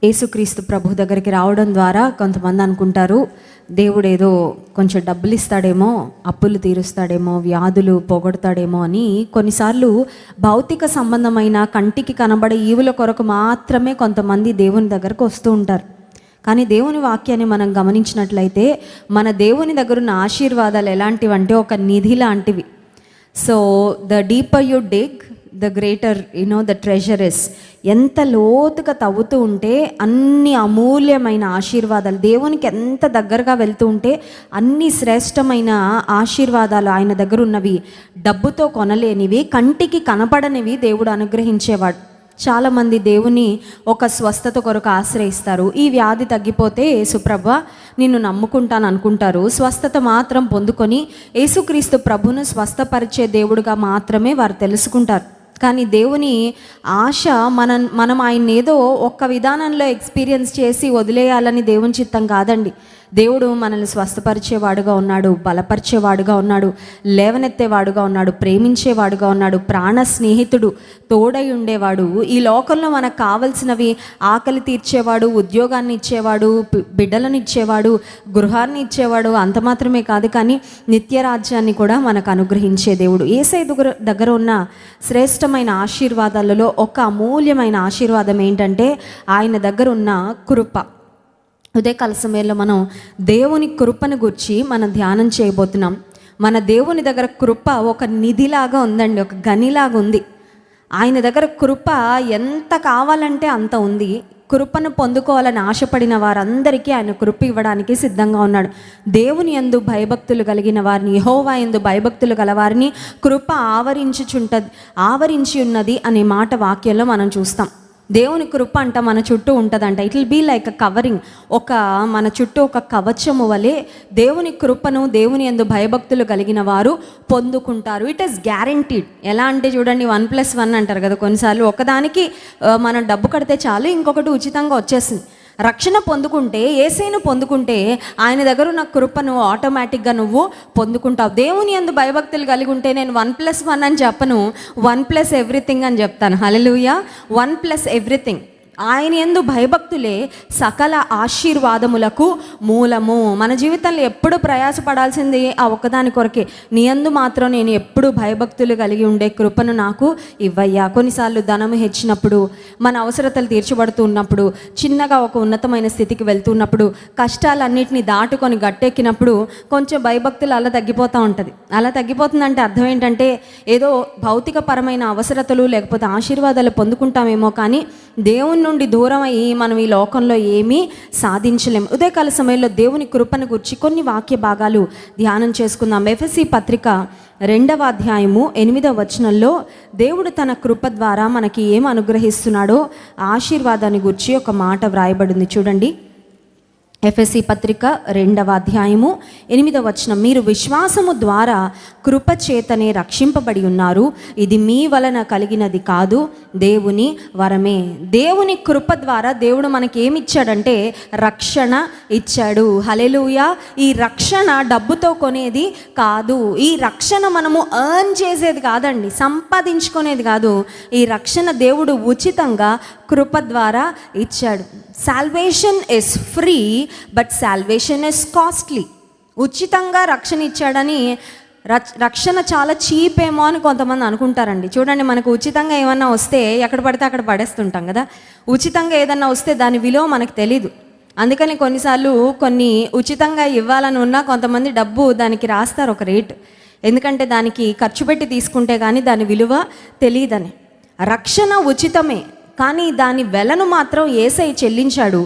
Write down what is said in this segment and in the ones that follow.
యేసుక్రీస్తు ప్రభు దగ్గరికి రావడం ద్వారా కొంతమంది అనుకుంటారు దేవుడు ఏదో కొంచెం డబ్బులు ఇస్తాడేమో, అప్పులు తీరుస్తాడేమో, వ్యాధులు పోగొడతాడేమో అని. కొన్నిసార్లు భౌతిక సంబంధమైన కంటికి కనబడే ఈవుల కొరకు మాత్రమే కొంతమంది దేవుని దగ్గరకు వస్తూ ఉంటారు. కానీ దేవుని వాక్యాన్ని మనం గమనించినట్లయితే మన దేవుని దగ్గర ఉన్న ఆశీర్వాదాలు ఎలాంటివంటే ఒక నిధి లాంటివి. So the deeper you dig the greater the treasure is. ఎంత లోతుగా తవ్వుతూ ఉంటే అన్ని అమూల్యమైన ఆశీర్వాదాలు, దేవునికి ఎంత దగ్గరగా వెళ్తూ ఉంటే అన్ని శ్రేష్టమైన ఆశీర్వాదాలు ఆయన దగ్గర ఉన్నవి, డబ్బుతో కొనలేనివి, కంటికి కనపడనివి దేవుడు అనుగ్రహించేవాడు. చాలామంది దేవుని ఒక స్వస్థత కొరకు ఆశ్రయిస్తారు. ఈ వ్యాధి తగ్గిపోతే యేసుప్రభు నిన్ను నమ్ముకుంటాను అనుకుంటారు. స్వస్థత మాత్రం పొందుకొని యేసుక్రీస్తు ప్రభును స్వస్థపరిచే దేవుడుగా మాత్రమే వారు తెలుసుకుంటారు. కానీ దేవుని ఆశ మనం ఆయన ఏదో ఒక్క విధానంలో ఎక్స్పీరియన్స్ చేసి వదిలేయాలని దేవుని చిత్తం కాదండి. దేవుడు మనల్ని స్వస్థపరిచేవాడుగా ఉన్నాడు, బలపరిచేవాడుగా ఉన్నాడు, లేవనెత్తేవాడుగా ఉన్నాడు, ప్రేమించేవాడుగా ఉన్నాడు, ప్రాణ స్నేహితుడు, తోడై ఉండేవాడు. ఈ లోకంలో మనకు కావలసినవి ఆకలి తీర్చేవాడు, ఉద్యోగాన్ని ఇచ్చేవాడు, బిడ్డలను ఇచ్చేవాడు, గృహాన్ని ఇచ్చేవాడు. అంత మాత్రమే కాదు, కానీ నిత్యరాజ్యాన్ని కూడా మనకు అనుగ్రహించే దేవుడు. యేసయ్య దగ్గర ఉన్న శ్రేష్టమైన ఆశీర్వాదాలలో ఒక అమూల్యమైన ఆశీర్వాదం ఏంటంటే ఆయన దగ్గర ఉన్న కృప. ఉదయకాల సమయంలో మనం దేవుని కృపను గురించి మనం ధ్యానం చేయబోతున్నాం. మన దేవుని దగ్గర కృప ఒక నిధిలాగా ఉందండి, ఒక గనిలాగా ఉంది. ఆయన దగ్గర కృప ఎంత కావాలంటే అంత ఉంది. కృపను పొందుకోవాలని ఆశపడిన వారందరికీ ఆయన కృప ఇవ్వడానికి సిద్ధంగా ఉన్నాడు. దేవుని యందు భయభక్తులు కలిగిన వారిని, యెహోవా యందు భయభక్తులు గల వారిని కృప ఆవరించి ఉన్నది అనే మాట వాక్యంలో మనం చూస్తాం. దేవుని కృప అంట మన చుట్టూ ఉంటుందంట. It will be like a covering. మన చుట్టూ ఒక కవచము వలె దేవుని కృపను దేవుని యందు భయభక్తులు కలిగిన వారు పొందుకుంటారు. It is guaranteed. ఎలా అంటే చూడండి, 1+1 అంటారు కదా కొన్నిసార్లు. ఒకదానికి మనం డబ్బు కడితే చాలు, ఇంకొకటి ఉచితంగా వచ్చేసింది. రక్షణ పొందుకుంటే, యేసయ్యను పొందుకుంటే ఆయన దగ్గర ఉన్న కృపను ఆటోమేటిక్గా నువ్వు పొందుకుంటావు. దేవుని యందు భయభక్తులు కలిగి ఉంటే నేను 1+1 అని చెప్పను, 1+ ఎవ్రీథింగ్ అని చెప్తాను. హల్లెలూయా. 1+ ఎవ్రీథింగ్. ఆయన యందు భయభక్తులే సకల ఆశీర్వాదములకు మూలము. మన జీవితంలో ఎప్పుడు ప్రయాసపడాల్సింది ఆ ఒక్కదాని కొరకే. నీ యందు మాత్రం నేను ఎప్పుడు భయభక్తులు కలిగి ఉండే కృపను నాకు ఇవ్వయ్యా. కొన్నిసార్లు ధనము హెచ్చినప్పుడు, మన అవసరతలు తీర్చబడుతూ ఉన్నప్పుడు, చిన్నగా ఒక ఉన్నతమైన స్థితికి వెళ్తున్నప్పుడు, కష్టాలన్నింటినీ దాటుకొని గట్టెక్కినప్పుడు కొంచెం భయభక్తులు అలా తగ్గిపోతూ ఉంటుంది. అలా తగ్గిపోతుందంటే అర్థం ఏంటంటే ఏదో భౌతికపరమైన అవసరతలు లేకపోతే ఆశీర్వాదాలు పొందుకుంటామేమో, కానీ దేవుని నుండి దూరం అయ్యి మనం ఈ లోకంలో ఏమీ సాధించలేము. ఉదయకాల సమయంలో దేవుని కృపను గురించి కొన్ని వాక్య భాగాలు ధ్యానం చేసుకుందాం. ఎఫెసీ పత్రిక 2వ అధ్యాయము 8వ వచనంలో దేవుడు తన కృప ద్వారా మనకి ఏం అనుగ్రహిస్తున్నాడో ఆశీర్వాదాన్ని గురించి ఒక మాట వ్రాయబడింది. చూడండి, ఎఫెసీ పత్రిక 2వ అధ్యాయము 8వ వచనం. మీరు విశ్వాసము ద్వారా కృప చేతనే రక్షింపబడి ఉన్నారు, ఇది మీ వలన కలిగినది కాదు, దేవుని వరమే. దేవుని కృప ద్వారా దేవుడు మనకి ఏమి ఇచ్చాడంటే రక్షణ ఇచ్చాడు. హల్లెలూయా. ఈ రక్షణ డబ్బుతో కొనేది కాదు. ఈ రక్షణ మనము ఎర్న్ చేసేది కాదండి, సంపాదించుకునేది కాదు. ఈ రక్షణ దేవుడు ఉచితంగా కృప ద్వారా ఇచ్చాడు. Salvation is free, but salvation is costly. ఉచితంగా రక్షణ ఇచ్చాడని రక్షణ చాలా చీప్ ఏమో అని కొంతమంది అనుకుంటారండి. చూడండి, మనకు ఉచితంగా ఏమన్నా వస్తే ఎక్కడ పడితే అక్కడ పడేస్తుంటాం కదా. ఉచితంగా ఏదన్నా వస్తే దాని విలువ మనకు తెలీదు. అందుకని కొన్నిసార్లు కొన్ని ఉచితంగా ఇవ్వాలని ఉన్నా కొంతమంది డబ్బు దానికి రాస్తారు ఒక రేటు, ఎందుకంటే దానికి ఖర్చు పెట్టి తీసుకుంటే కానీ దాని విలువ తెలియదని. రక్షణ ఉచితమే, కానీ దాని వెలను మాత్రం యేసయ్య చెల్లించాడు.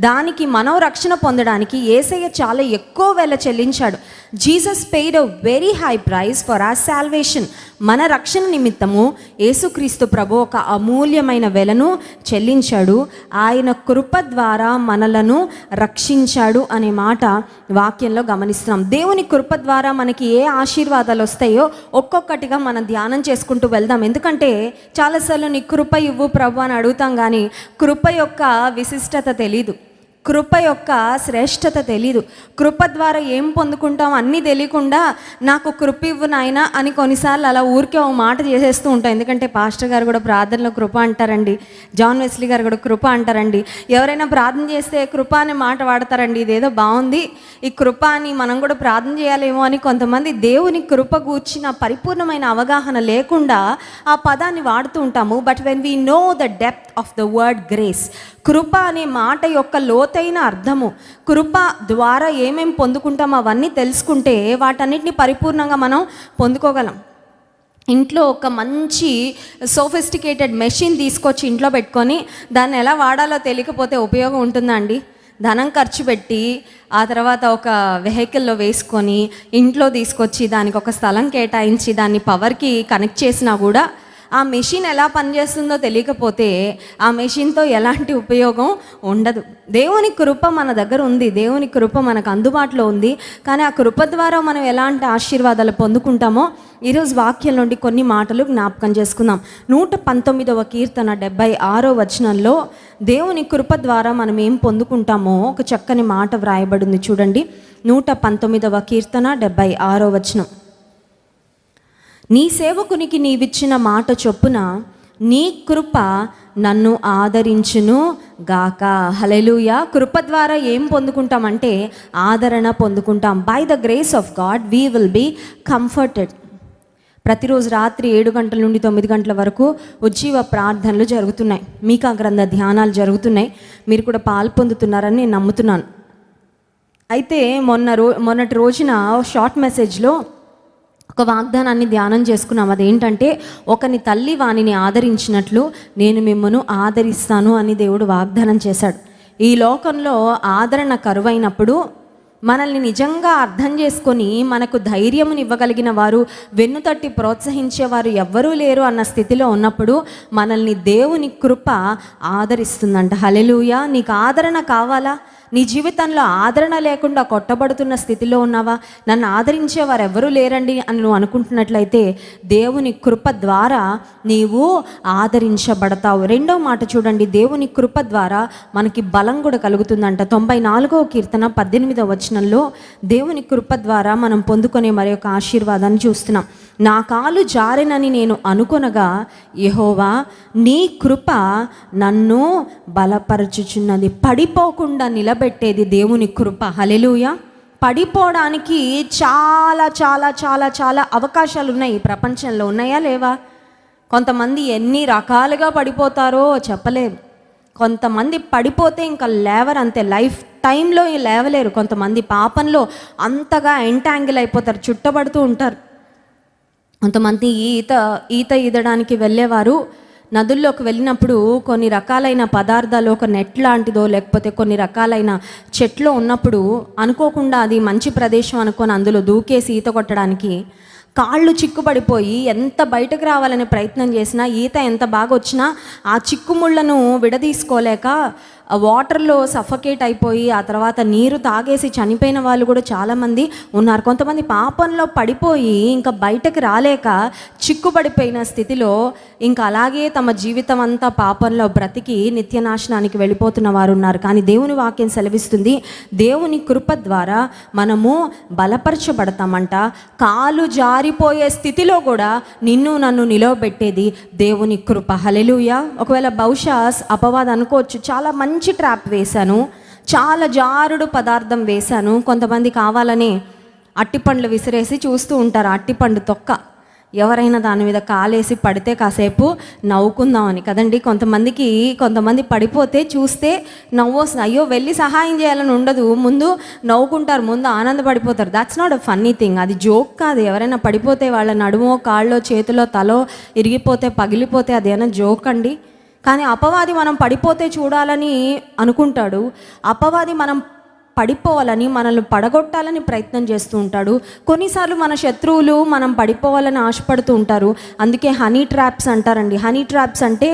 దానికి మనం రక్షణ పొందడానికి యేసయ్య చాలా ఎక్కువ వెల చెల్లించాడు. Jesus paid a very high price for our salvation. మన రక్షణ నిమిత్తము యేసుక్రీస్తు ప్రభు ఒక అమూల్యమైన వెలను చెల్లించాడు. ఆయన కృప ద్వారా మనలను రక్షించాడు అనే మాట వాక్యంలో గమనిస్తున్నాం. దేవుని కృప ద్వారా మనకి ఏ ఆశీర్వాదాలు వస్తాయో ఒక్కొక్కటిగా మనం ధ్యానం చేసుకుంటూ వెళ్దాం. ఎందుకంటే చాలాసార్లు నీ కృప ఇవ్వు ప్రభు అని అడుగుతాం, కానీ కృప యొక్క విశిష్టత తెలీదు. కృప యొక్క శ్రేష్టత తెలీదు. కృప ద్వారా ఏం పొందుకుంటాం అన్నీ తెలియకుండా నాకు కృప ఇవ్వు నాయనా అని కొన్నిసార్లు అలా ఊరికే ఒక మాట చేసేస్తూ ఉంటాం. ఎందుకంటే పాస్టర్ గారు కూడా ప్రార్థనలో కృప అంటారండి, జాన్ వెస్లీ గారు కూడా కృప అంటారండి. ఎవరైనా ప్రార్థన చేస్తే కృప అనే మాట వాడతారండి. ఇదేదో బాగుంది, ఈ కృప అని మనం కూడా ప్రార్థన చేయాలేమో అని కొంతమంది దేవుని కృప గూర్చిన పరిపూర్ణమైన అవగాహన లేకుండా ఆ పదాన్ని వాడుతూ ఉంటాము. But when we know the depth of the word grace, కృప అనే మాట యొక్క లోతైన అర్థము, కృప ద్వారా ఏమేం పొందుకుంటామో అవన్నీ తెలుసుకుంటే వాటన్నిటిని పరిపూర్ణంగా మనం పొందుకోగలం. ఇంట్లో ఒక మంచి సోఫిస్టికేటెడ్ మెషిన్ తీసుకొచ్చి ఇంట్లో పెట్టుకొని దాన్ని ఎలా వాడాలో తెలియకపోతే ఉపయోగం ఉంటుందా అండి? ధనం ఖర్చు పెట్టి ఆ తర్వాత ఒక వెహికల్లో వేసుకొని ఇంట్లో తీసుకొచ్చి దానికి ఒక స్థలం కేటాయించి దాన్ని పవర్కి కనెక్ట్ చేసినా కూడా ఆ మెషిన్ ఎలా పనిచేస్తుందో తెలియకపోతే ఆ మెషిన్తో ఎలాంటి ఉపయోగం ఉండదు. దేవుని కృప మన దగ్గర ఉంది, దేవుని కృప మనకు అందుబాటులో ఉంది. కానీ ఆ కృప ద్వారా మనం ఎలాంటి ఆశీర్వాదాలు పొందుకుంటామో ఈరోజు వాక్యం నుండి కొన్ని మాటలు జ్ఞాపకం చేసుకుందాం. 119వ కీర్తన 76వ వచనంలో దేవుని కృప ద్వారా మనం ఏం పొందుకుంటామో ఒక చక్కని మాట వ్రాయబడింది. చూడండి, 119వ కీర్తన 76వ వచనం. నీ సేవకునికి నీవిచ్చిన మాట చొప్పున నీ కృప నన్ను ఆదరించును గాక. హల్లెలూయా. కృప ద్వారా ఏం పొందుకుంటామంటే ఆదరణ పొందుకుంటాం. By the grace of God we will be comforted. ప్రతిరోజు రాత్రి 7 గంటల నుండి 9 గంటల వరకు ఉజ్జీవ ప్రార్థనలు జరుగుతున్నాయి, మీకా గ్రంథ ధ్యానాలు జరుగుతున్నాయి. మీరు కూడా పాలు పొందుతున్నారని నేను నమ్ముతున్నాను. అయితే మొన్నటి రోజున షార్ట్ మెసేజ్లో ఒక వాగ్దానాన్ని ధ్యానం చేసుకున్నాం. అదేంటంటే, ఒకని తల్లి వానిని ఆదరించినట్లు నేను మిమ్మను ఆదరిస్తాను అని దేవుడు వాగ్దానం చేశాడు. ఈ లోకంలో ఆదరణ కరువైనప్పుడు మనల్ని నిజంగా అర్థం చేసుకొని మనకు ధైర్యమునివ్వగలిగిన వారు, వెన్నుతట్టి ప్రోత్సహించేవారు ఎవ్వరూ లేరు అన్న స్థితిలో ఉన్నప్పుడు మనల్ని దేవుని కృప ఆదరిస్తుందంట. హల్లెలూయా. నీకు ఆదరణ కావాలా? నీ జీవితంలో ఆదరణ లేకుండా కొట్టబడుతున్న స్థితిలో ఉన్నావా? నన్ను ఆదరించేవారు ఎవరూ లేరండి అని నువ్వు అనుకుంటున్నట్లయితే దేవుని కృప ద్వారా నీవు ఆదరించబడతావు. రెండో మాట చూడండి, దేవుని కృప ద్వారా మనకి బలం కూడా కలుగుతుందంట. 94వ కీర్తన 18వ వచనంలో దేవుని కృప ద్వారా మనం పొందుకునే మరి ఒక ఆశీర్వాదాన్ని చూస్తున్నాం. నా కాలు జారినని నేను అనుకొనగా యెహోవా నీ కృప నన్ను బలపరచుచున్నది. పడిపోకుండా నిలబెట్టేది దేవుని కృప. హల్లెలూయా. పడిపోవడానికి చాలా చాలా చాలా చాలా అవకాశాలు ఉన్నాయి ఈ ప్రపంచంలో. ఉన్నాయా లేవా? కొంతమంది ఎన్ని రకాలుగా పడిపోతారో చెప్పలేరు. కొంతమంది పడిపోతే ఇంకా లేవరు, అంతే, లైఫ్ టైంలో లేవలేరు. కొంతమంది పాపంలో అంతగా ఎంటాంగిల్ అయిపోతారు, చుట్టబడుతూ ఉంటారు. కొంతమంది ఈత ఈదడానికి వెళ్ళేవారు నదుల్లోకి వెళ్ళినప్పుడు కొన్ని రకాలైన పదార్థాలు, ఒక నెట్ లాంటిదో లేకపోతే కొన్ని రకాలైన చెట్లు ఉన్నప్పుడు అనుకోకుండా అది మంచి ప్రదేశం అనుకొని అందులో దూకేసి ఈత కొట్టడానికి కాళ్ళు చిక్కుపడిపోయి ఎంత బయటకు రావాలనే ప్రయత్నం చేసినా, ఈత ఎంత బాగా వచ్చినా ఆ చిక్కుముళ్లను విడదీసుకోలేక వాటర్లో సఫకేట్ అయిపోయి ఆ తర్వాత నీరు తాగేసి చనిపోయిన వాళ్ళు కూడా చాలామంది ఉన్నారు. కొంతమంది పాపంలో పడిపోయి ఇంకా బయటకు రాలేక చిక్కుపడిపోయిన స్థితిలో ఇంకా అలాగే తమ జీవితం అంతా పాపంలో బ్రతికి నిత్యనాశనానికి వెళ్ళిపోతున్న వారు ఉన్నారు. కానీ దేవుని వాక్యం సెలవిస్తుంది, దేవుని కృప ద్వారా మనము బలపరచబడతామంట. కాలు జారిపోయే స్థితిలో కూడా నిన్ను నన్ను నిలవబెట్టేది దేవుని కృప. హల్లెలూయా. ఒకవేళ బహుశా అపవాదం అనుకోవచ్చు, చాలా మంచి ట్రాప్ వేశాను, చాలా జారుడు పదార్థం వేశాను. కొంతమంది కావాలని అట్టిపండ్లు విసిరేసి చూస్తూ ఉంటారు. అట్టిపండు తొక్క ఎవరైనా దాని మీద కాలేసి పడితే కాసేపు నవ్వుకుందామని కదండి. కొంతమంది పడిపోతే చూస్తే నవ్వు వస్తుంది. అయ్యో వెళ్ళి సహాయం చేయాలని ఉండదు, ముందు నవ్వుకుంటారు, ముందు ఆనందపడిపోతారు. That's not a funny thing. అది జోక్ కాదు. ఎవరైనా పడిపోతే వాళ్ళ నడుమో కాళ్ళో చేతిలో తలో ఇరిగిపోతే పగిలిపోతే అదేమైనా జోక్ అండి? కానీ అపవాది మనం పడిపోతే చూడాలని అనుకుంటాడు. అపవాది మనం పడిపోవాలని, మనల్ని పడగొట్టాలని ప్రయత్నం చేస్తూ ఉంటాడు. కొన్నిసార్లు మన శత్రువులు మనం పడిపోవాలని ఆశపడుతూ ఉంటారు. అందుకే హనీ ట్రాప్స్ అంటారండి. హనీ ట్రాప్స్ అంటే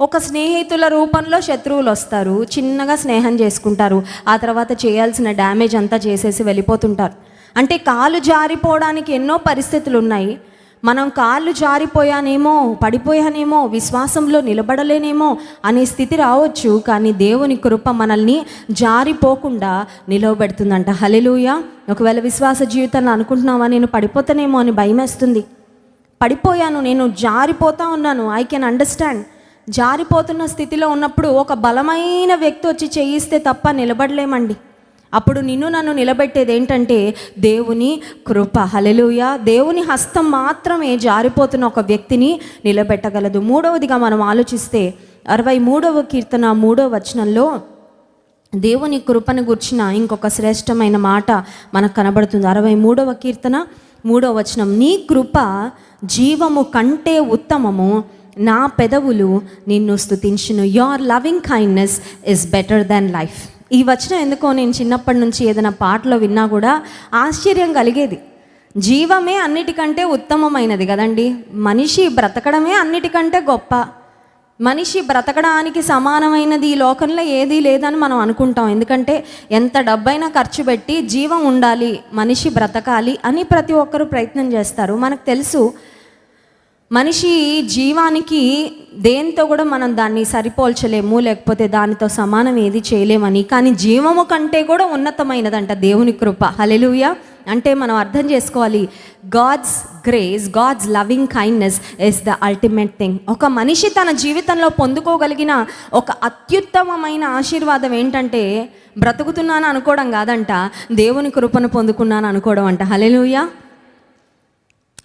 ఒక స్నేహితుల రూపంలో శత్రువులు వస్తారు, చిన్నగా స్నేహం చేసుకుంటారు, ఆ తర్వాత చేయాల్సిన డ్యామేజ్ అంతా చేసేసి వెళ్ళిపోతుంటారు. అంటే కాలు జారిపోవడానికి ఎన్నో పరిస్థితులు ఉన్నాయి. మనం కాళ్ళు జారిపోయానేమో, పడిపోయానేమో, విశ్వాసంలో నిలబడలేనేమో అనే స్థితి రావచ్చు. కానీ దేవుని కృప మనల్ని జారిపోకుండా నిలవబెడుతుందంట. హల్లెలూయా. ఒకవేళ విశ్వాస జీవితంలో అనుకుంటున్నావా, నేను పడిపోతానేమో అని భయమేస్తుంది, పడిపోయాను, నేను జారిపోతా ఉన్నాను, ఐ కెన్ అండర్స్టాండ్. జారిపోతున్న స్థితిలో ఉన్నప్పుడు ఒక బలమైన వ్యక్తి వచ్చి చేయిస్తే తప్ప నిలబడలేమండి. అప్పుడు నిన్ను నన్ను నిలబెట్టేది ఏంటంటే దేవుని కృప. హల్లెలూయా. దేవుని హస్తం మాత్రమే జారిపోతున్న ఒక వ్యక్తిని నిలబెట్టగలదు. మూడవదిగా మనం ఆలోచిస్తే 63వ కీర్తన 3వ వచనంలో దేవుని కృపను గుర్చిన ఇంకొక శ్రేష్టమైన మాట మనకు కనబడుతుంది. 63వ కీర్తన 3వ వచనం, నీ కృప జీవము కంటే ఉత్తమము, నా పెదవులు నిన్ను స్తుతించును. Your loving kindness is better than life. ఈ వచనం ఎందుకో నేను చిన్నప్పటి నుంచి ఏదైనా పాటలో విన్నా కూడా ఆశ్చర్యం కలిగేది. జీవమే అన్నిటికంటే ఉత్తమమైనది కదండి. మనిషి బ్రతకడమే అన్నిటికంటే గొప్ప. మనిషి బ్రతకడానికి సమానమైనది ఈ లోకంలో ఏదీ లేదని మనం అనుకుంటాం. ఎందుకంటే ఎంత డబ్బైనా ఖర్చు పెట్టి జీవం ఉండాలి, మనిషి బ్రతకాలి అని ప్రతి ఒక్కరూ ప్రయత్నం చేస్తారు. మనకు తెలుసు మనిషి జీవానికి దేంతో కూడా మనం దాన్ని సరిపోల్చలేము, లేకపోతే దానితో సమానం ఏది చేయలేమని. కానీ జీవము కంటే కూడా ఉన్నతమైనదంట దేవుని కృప. హల్లెలూయా. అంటే మనం అర్థం చేసుకోవాలి, God's grace, God's loving kindness is the ultimate thing. ఒక మనిషి తన జీవితంలో పొందుకోగలిగిన ఒక అత్యుత్తమమైన ఆశీర్వాదం ఏంటంటే బ్రతుకుతున్నాను అనుకోవడం కాదంట, దేవుని కృపను పొందుకున్నాను అనుకోవడం అంట. హల్లెలూయా.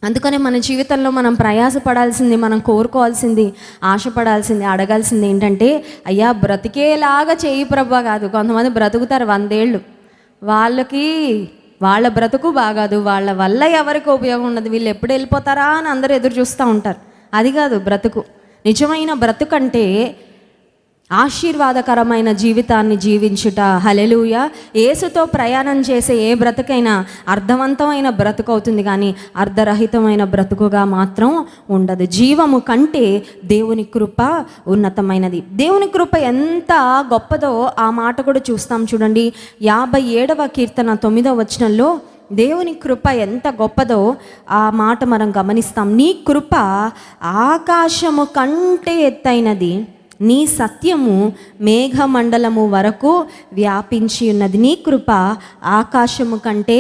అందుకనే మన జీవితంలో మనం ప్రయాసపడాల్సింది, మనం కోరుకోవాల్సింది, ఆశపడాల్సింది, అడగాల్సింది ఏంటంటే, అయ్యా బ్రతికేలాగా చేయి ప్రభా కాదు. కొంతమంది బ్రతుకుతారు 100 ఏళ్ళు, వాళ్ళ బ్రతుకు బాగాదు, వాళ్ళ వల్ల ఎవరికి ఉపయోగం ఉండదు, వీళ్ళు ఎప్పుడు వెళ్ళిపోతారా అని అందరూ ఎదురు చూస్తూ ఉంటారు. అది కాదు బ్రతుకు. నిజమైన బ్రతుకంటే ఆశీర్వాదకరమైన జీవితాన్ని జీవించుట. హల్లెలూయా. యేసుతో ప్రయాణం చేసే ఏ బ్రతుకైనా అర్థవంతమైన బ్రతుకు అవుతుంది, కానీ అర్ధరహితమైన బ్రతుకుగా మాత్రం ఉండదు. జీవము కంటే దేవుని కృప ఉన్నతమైనది. దేవుని కృప ఎంత గొప్పదో ఆ మాట కూడా చూస్తాం. చూడండి, 57వ కీర్తన 9వ వచనంలో దేవుని కృప ఎంత గొప్పదో ఆ మాట మనం గమనిస్తాం. నీ కృప ఆకాశము కంటే ఎత్తైనది, నీ సత్యము మేఘమండలము వరకు వ్యాపించి ఉన్నది. నీ కృప ఆకాశము కంటే,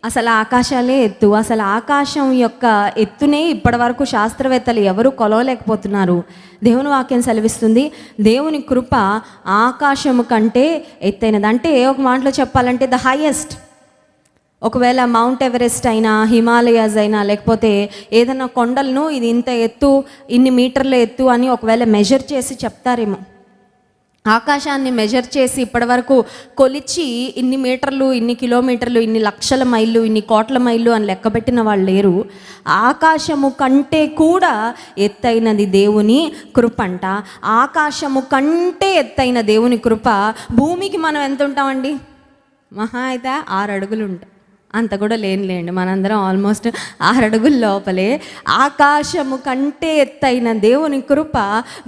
అసలు ఆకాశాలే ఎత్తు, అసలు ఆకాశం యొక్క ఎత్తునే ఇప్పటి వరకు శాస్త్రవేత్తలు ఎవరు కొలవలేకపోతున్నారు. దేవుని వాక్యం సెలవిస్తుంది, దేవుని కృప ఆకాశము కంటే ఎత్తైనది. అంటే ఒక మాటలో చెప్పాలంటే ద హైయెస్ట్. ఒకవేళ మౌంట్ ఎవరెస్ట్ అయినా, హిమాలయాస్ అయినా, లేకపోతే ఏదైనా కొండలను ఇది ఇంత ఎత్తు, ఇన్ని మీటర్ల ఎత్తు అని ఒకవేళ మెజర్ చేసి చెప్తారేమో. ఆకాశాన్ని మెజర్ చేసి ఇప్పటి వరకు కొలిచి ఇన్ని మీటర్లు, ఇన్ని కిలోమీటర్లు, ఇన్ని లక్షల మైళ్ళు, ఇన్ని కోట్ల మైళ్ళు అని లెక్కబెట్టిన వాళ్ళు లేరు. ఆకాశము కంటే కూడా ఎత్తైనది దేవుని కృప అంట. ఆకాశము కంటే ఎత్తైన దేవుని కృప. భూమికి మనం ఎంత ఉంటామండి? మహా అయితే 6 అడుగులు ఉంటాం, అంత కూడా లేండి, మనందరం ఆల్మోస్ట్ 6 అడుగుల లోపలే. ఆకాశము కంటే ఎత్తైన దేవుని కృప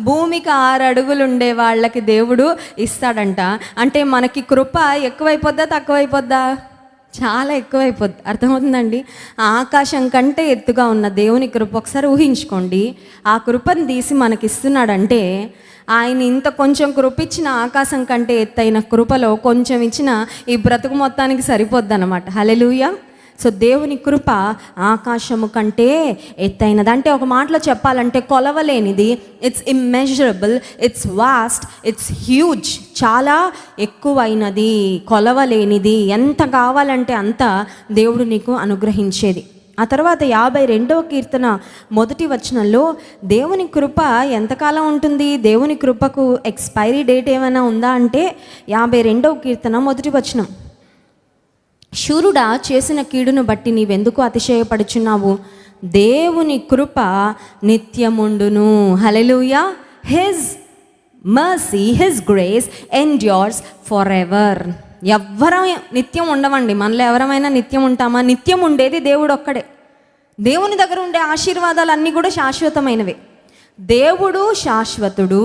భూమికి 6 అడుగులు ఉండే వాళ్ళకి దేవుడు ఇస్తాడంట. అంటే మనకి కృప ఎక్కువైపోద్దా తక్కువైపోద్దా? చాలా ఎక్కువైపోద్ది. అర్థమవుతుందండి? ఆకాశం కంటే ఎత్తుగా ఉన్న దేవుని కృప ఒకసారి ఊహించుకోండి. ఆ కృపను తీసి మనకిస్తున్నాడంటే ఆయన ఇంత కొంచెం కృప ఇచ్చిన ఆకాశం కంటే ఎత్తైన కృపలో కొంచెం ఇచ్చిన ఈ బ్రతుకు మొత్తానికి సరిపోద్ది అన్నమాట. హల్లెలూయా. సో దేవుని కృప ఆకాశము కంటే ఎత్తైనది. అంటే ఒక మాటలో చెప్పాలంటే కొలవలేనిది. It's immeasurable, it's vast, it's huge. చాలా ఎక్కువైనది, కొలవలేనిది. ఎంత కావాలంటే అంత దేవుడు నీకు అనుగ్రహించేది. ఆ తర్వాత 52వ కీర్తన 1వ వచనంలో దేవుని కృప ఎంతకాలం ఉంటుంది, దేవుని కృపకు ఎక్స్పైరీ డేట్ ఏమైనా ఉందా అంటే 52వ కీర్తన 1వ వచనం, శూరుడా చేసిన కీడును బట్టి నీవెందుకు అతిశయపడుచున్నావు, దేవుని కృప నిత్యముండును. హల్లెలూయా. His mercy, his grace endures for ever. ఎవ్వరం నిత్యం ఉండవండి. మనలో ఎవరమైనా నిత్యం ఉంటామా? నిత్యం ఉండేది దేవుడు ఒక్కడే. దేవుని దగ్గర ఉండే ఆశీర్వాదాలు అన్నీ కూడా శాశ్వతమైనవే. దేవుడు శాశ్వతుడు,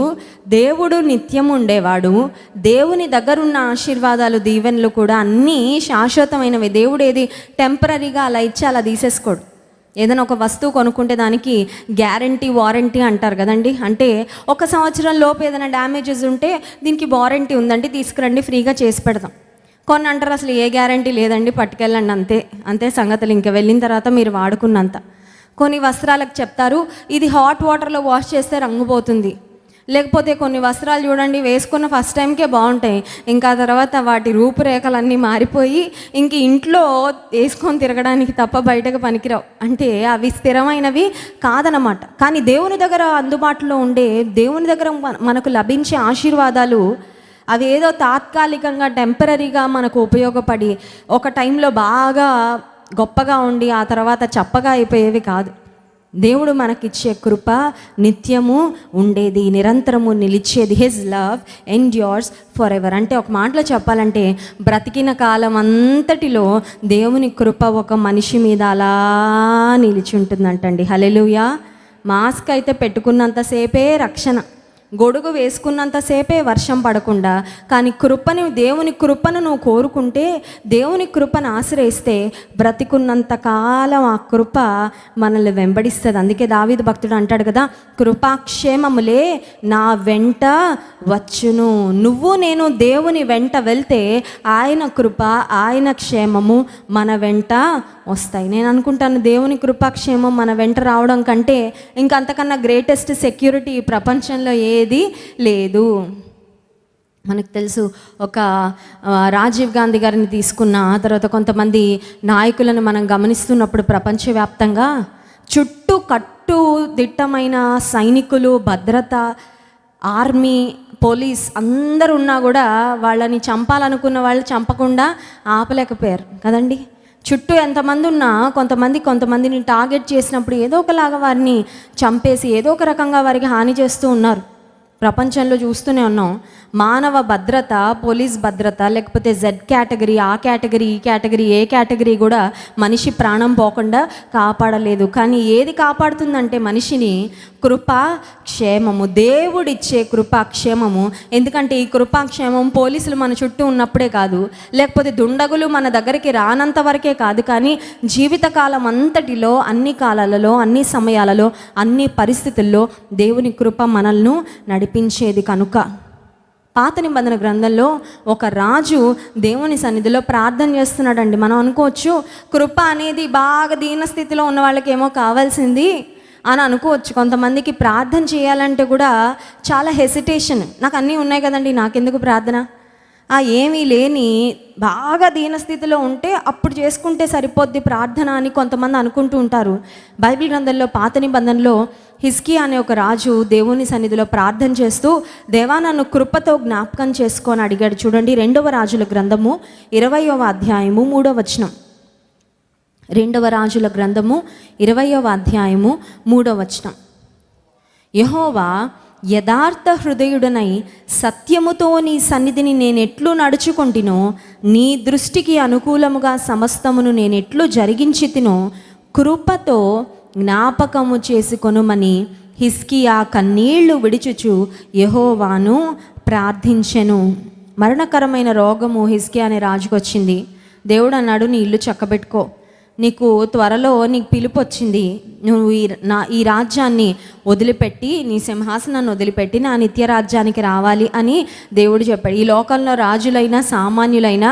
దేవుడు నిత్యం ఉండేవాడు. దేవుని దగ్గర ఉన్న ఆశీర్వాదాలు, దీవెనలు కూడా అన్నీ శాశ్వతమైనవి. దేవుడు ఏది టెంపరీగా అలా ఇచ్చి అలా తీసేసుకోడు. ఏదైనా ఒక వస్తువు కొనుక్కుంటే దానికి గ్యారంటీ వారంటీ అంటారు కదండి. అంటే 1 సంవత్సరం లోపు ఏదైనా డ్యామేజెస్ ఉంటే దీనికి వారంటీ ఉందండి, తీసుకురండి, ఫ్రీగా చేసి పెడతాం. కొన్ని అంటారు అసలు ఏ గ్యారంటీ లేదండి, పట్టుకెళ్ళండి, అంతే అంతే సంగతులు, ఇంకా వెళ్ళిన తర్వాత మీరు వాడుకున్నంత. కొన్ని వస్త్రాలకు చెప్తారు ఇది హాట్ వాటర్లో వాష్ చేస్తే రంగు పోతుంది. లేకపోతే కొన్ని వస్త్రాలు చూడండి, వేసుకున్న ఫస్ట్ టైంకే బాగుంటాయి, ఇంకా తర్వాత వాటి రూపురేఖలన్నీ మారిపోయి ఇంక ఇంట్లో వేసుకొని తిరగడానికి తప్ప బయటకు పనికిరావు. అంటే అవి స్థిరమైనవి కాదనమాట. కానీ దేవుని దగ్గర అందుబాటులో ఉండే, దేవుని దగ్గర మనకు లభించే ఆశీర్వాదాలు అవి ఏదో తాత్కాలికంగా టెంపరీగా మనకు ఉపయోగపడి ఒక టైంలో బాగా గొప్పగా ఉండి ఆ తర్వాత చప్పగా అయిపోయేవి కాదు. దేవుడు మనకిచ్చే కృప నిత్యము ఉండేది, నిరంతరము నిలిచేది. His love endures for ever. అంటే ఒక మాటలో చెప్పాలంటే బ్రతికిన కాలం అంతటిలో దేవుని కృప ఒక మనిషి మీద అలా నిలిచి ఉంటుందంటండి. హల్లెలూయా. మాస్క్ అయితే పెట్టుకున్నంతసేపే రక్షణ, గొడుగు వేసుకున్నంతసేపే వర్షం పడకుండా, కానీ దేవుని కృపను నువ్వు కోరుకుంటే, దేవుని కృపను ఆశ్రయిస్తే బ్రతికున్నంత కాలం ఆ కృప మనల్ని వెంబడిస్తుంది. అందుకే దావీదు భక్తుడు అంటాడు కదా, కృపాక్షేమములే నా వెంట వచ్చును. నువ్వు నేను దేవుని వెంట వెళ్తే ఆయన కృప, ఆయన క్షేమము మన వెంట వస్తాయి. నేను అనుకుంటాను దేవుని కృపాక్షేమం మన వెంట రావడం కంటే ఇంకంతకన్నా గ్రేటెస్ట్ సెక్యూరిటీ ఈ ప్రపంచంలో ఏది లేదు. మనకు తెలుసు, ఒక రాజీవ్ గాంధీ గారిని తీసుకున్న తర్వాత కొంతమంది నాయకులను మనం గమనిస్తున్నప్పుడు ప్రపంచవ్యాప్తంగా చుట్టూ కట్టుదిట్టమైన సైనికులు, భద్రత, ఆర్మీ, పోలీస్ అందరూ ఉన్నా కూడా వాళ్ళని చంపాలనుకున్న వాళ్ళు చంపకుండా ఆపలేకపోయారు కదండి. చుట్టూ ఎంతమంది ఉన్నా కొంతమందిని టార్గెట్ చేసినప్పుడు ఏదో ఒకలాగా వారిని చంపేసి ఏదో ఒక రకంగా వారికి హాని చేస్తూ ఉన్నారు. ప్రపంచంలో చూస్తూనే ఉన్నాం. మానవ భద్రత, పోలీస్ భద్రత, లేకపోతే జెడ్ కేటగిరీ, ఆ కేటగిరీ, ఈ కేటగిరీ, ఏ కేటగిరీ కూడా మనిషి ప్రాణం పోకుండా కాపాడలేదు. కానీ ఏది కాపాడుతుందంటే మనిషిని కృపాక్షేమము, దేవుడిచ్చే కృపాక్షేమము. ఎందుకంటే ఈ కృపాక్షేమం పోలీసులు మన చుట్టూ ఉన్నప్పుడే కాదు, లేకపోతే దుండగులు మన దగ్గరికి రానంత వరకే కాదు, కానీ జీవితకాలం అంతటిలో, అన్ని కాలాలలో, అన్ని సమయాలలో, అన్ని పరిస్థితుల్లో దేవుని కృప మనల్ని నడిపించేది. కనుక పాత నిబంధన గ్రంథంలో ఒక రాజు దేవుని సన్నిధిలో ప్రార్థన చేస్తున్నాడండి. మనం అనుకోవచ్చు కృప అనేది బాగా దీనస్థితిలో ఉన్న వాళ్ళకేమో కావాల్సింది అని అనుకోవచ్చు. కొంతమందికి ప్రార్థన చేయాలంటే కూడా చాలా హెసిటేషన్, నాకు అన్నీ ఉన్నాయి కదండి, నాకెందుకు ప్రార్థన, ఏమీ లేని బాగా దీనస్థితిలో ఉంటే అప్పుడు చేసుకుంటే సరిపోద్ది ప్రార్థన అని కొంతమంది అనుకుంటూ ఉంటారు. బైబిల్ గ్రంథంలో పాత నిబంధనలో హిజ్కియా అనే ఒక రాజు దేవుని సన్నిధిలో ప్రార్థన చేస్తూ, దేవా నన్ను కృపతో జ్ఞాపకం చేసుకొని అడిగాడు. చూడండి, 2వ రాజుల గ్రంథము 20వ అధ్యాయము 3వ వచనం. 2వ రాజుల గ్రంథము 20వ అధ్యాయము 3వ వచనం. యెహోవా యథార్థ హృదయుడనై సత్యముతో నీ సన్నిధిని నేనెట్లు నడుచుకొంటినో, నీ దృష్టికి అనుకూలముగా సమస్తమును నేనెట్లు జరిగించితినో కృపతో జ్ఞాపకము చేసుకొనుమని హిజ్కియా కన్నీళ్లు విడిచుచు యెహోవాను ప్రార్థించెను. మరణకరమైన రోగము హిజ్కియా అనే రాజుకు వచ్చింది. దేవుడు అన్నాడు, నీ ఇల్లు చక్కబెట్టుకో, నీకు త్వరలో నీకు పిలుపు వచ్చింది, నువ్వు ఈ రాజ్యాన్ని వదిలిపెట్టి, నీ సింహాసనాన్ని వదిలిపెట్టి నా నిత్య రాజ్యానికి రావాలి అని దేవుడు చెప్పాడు. ఈ లోకంలో రాజులైనా సామాన్యులైనా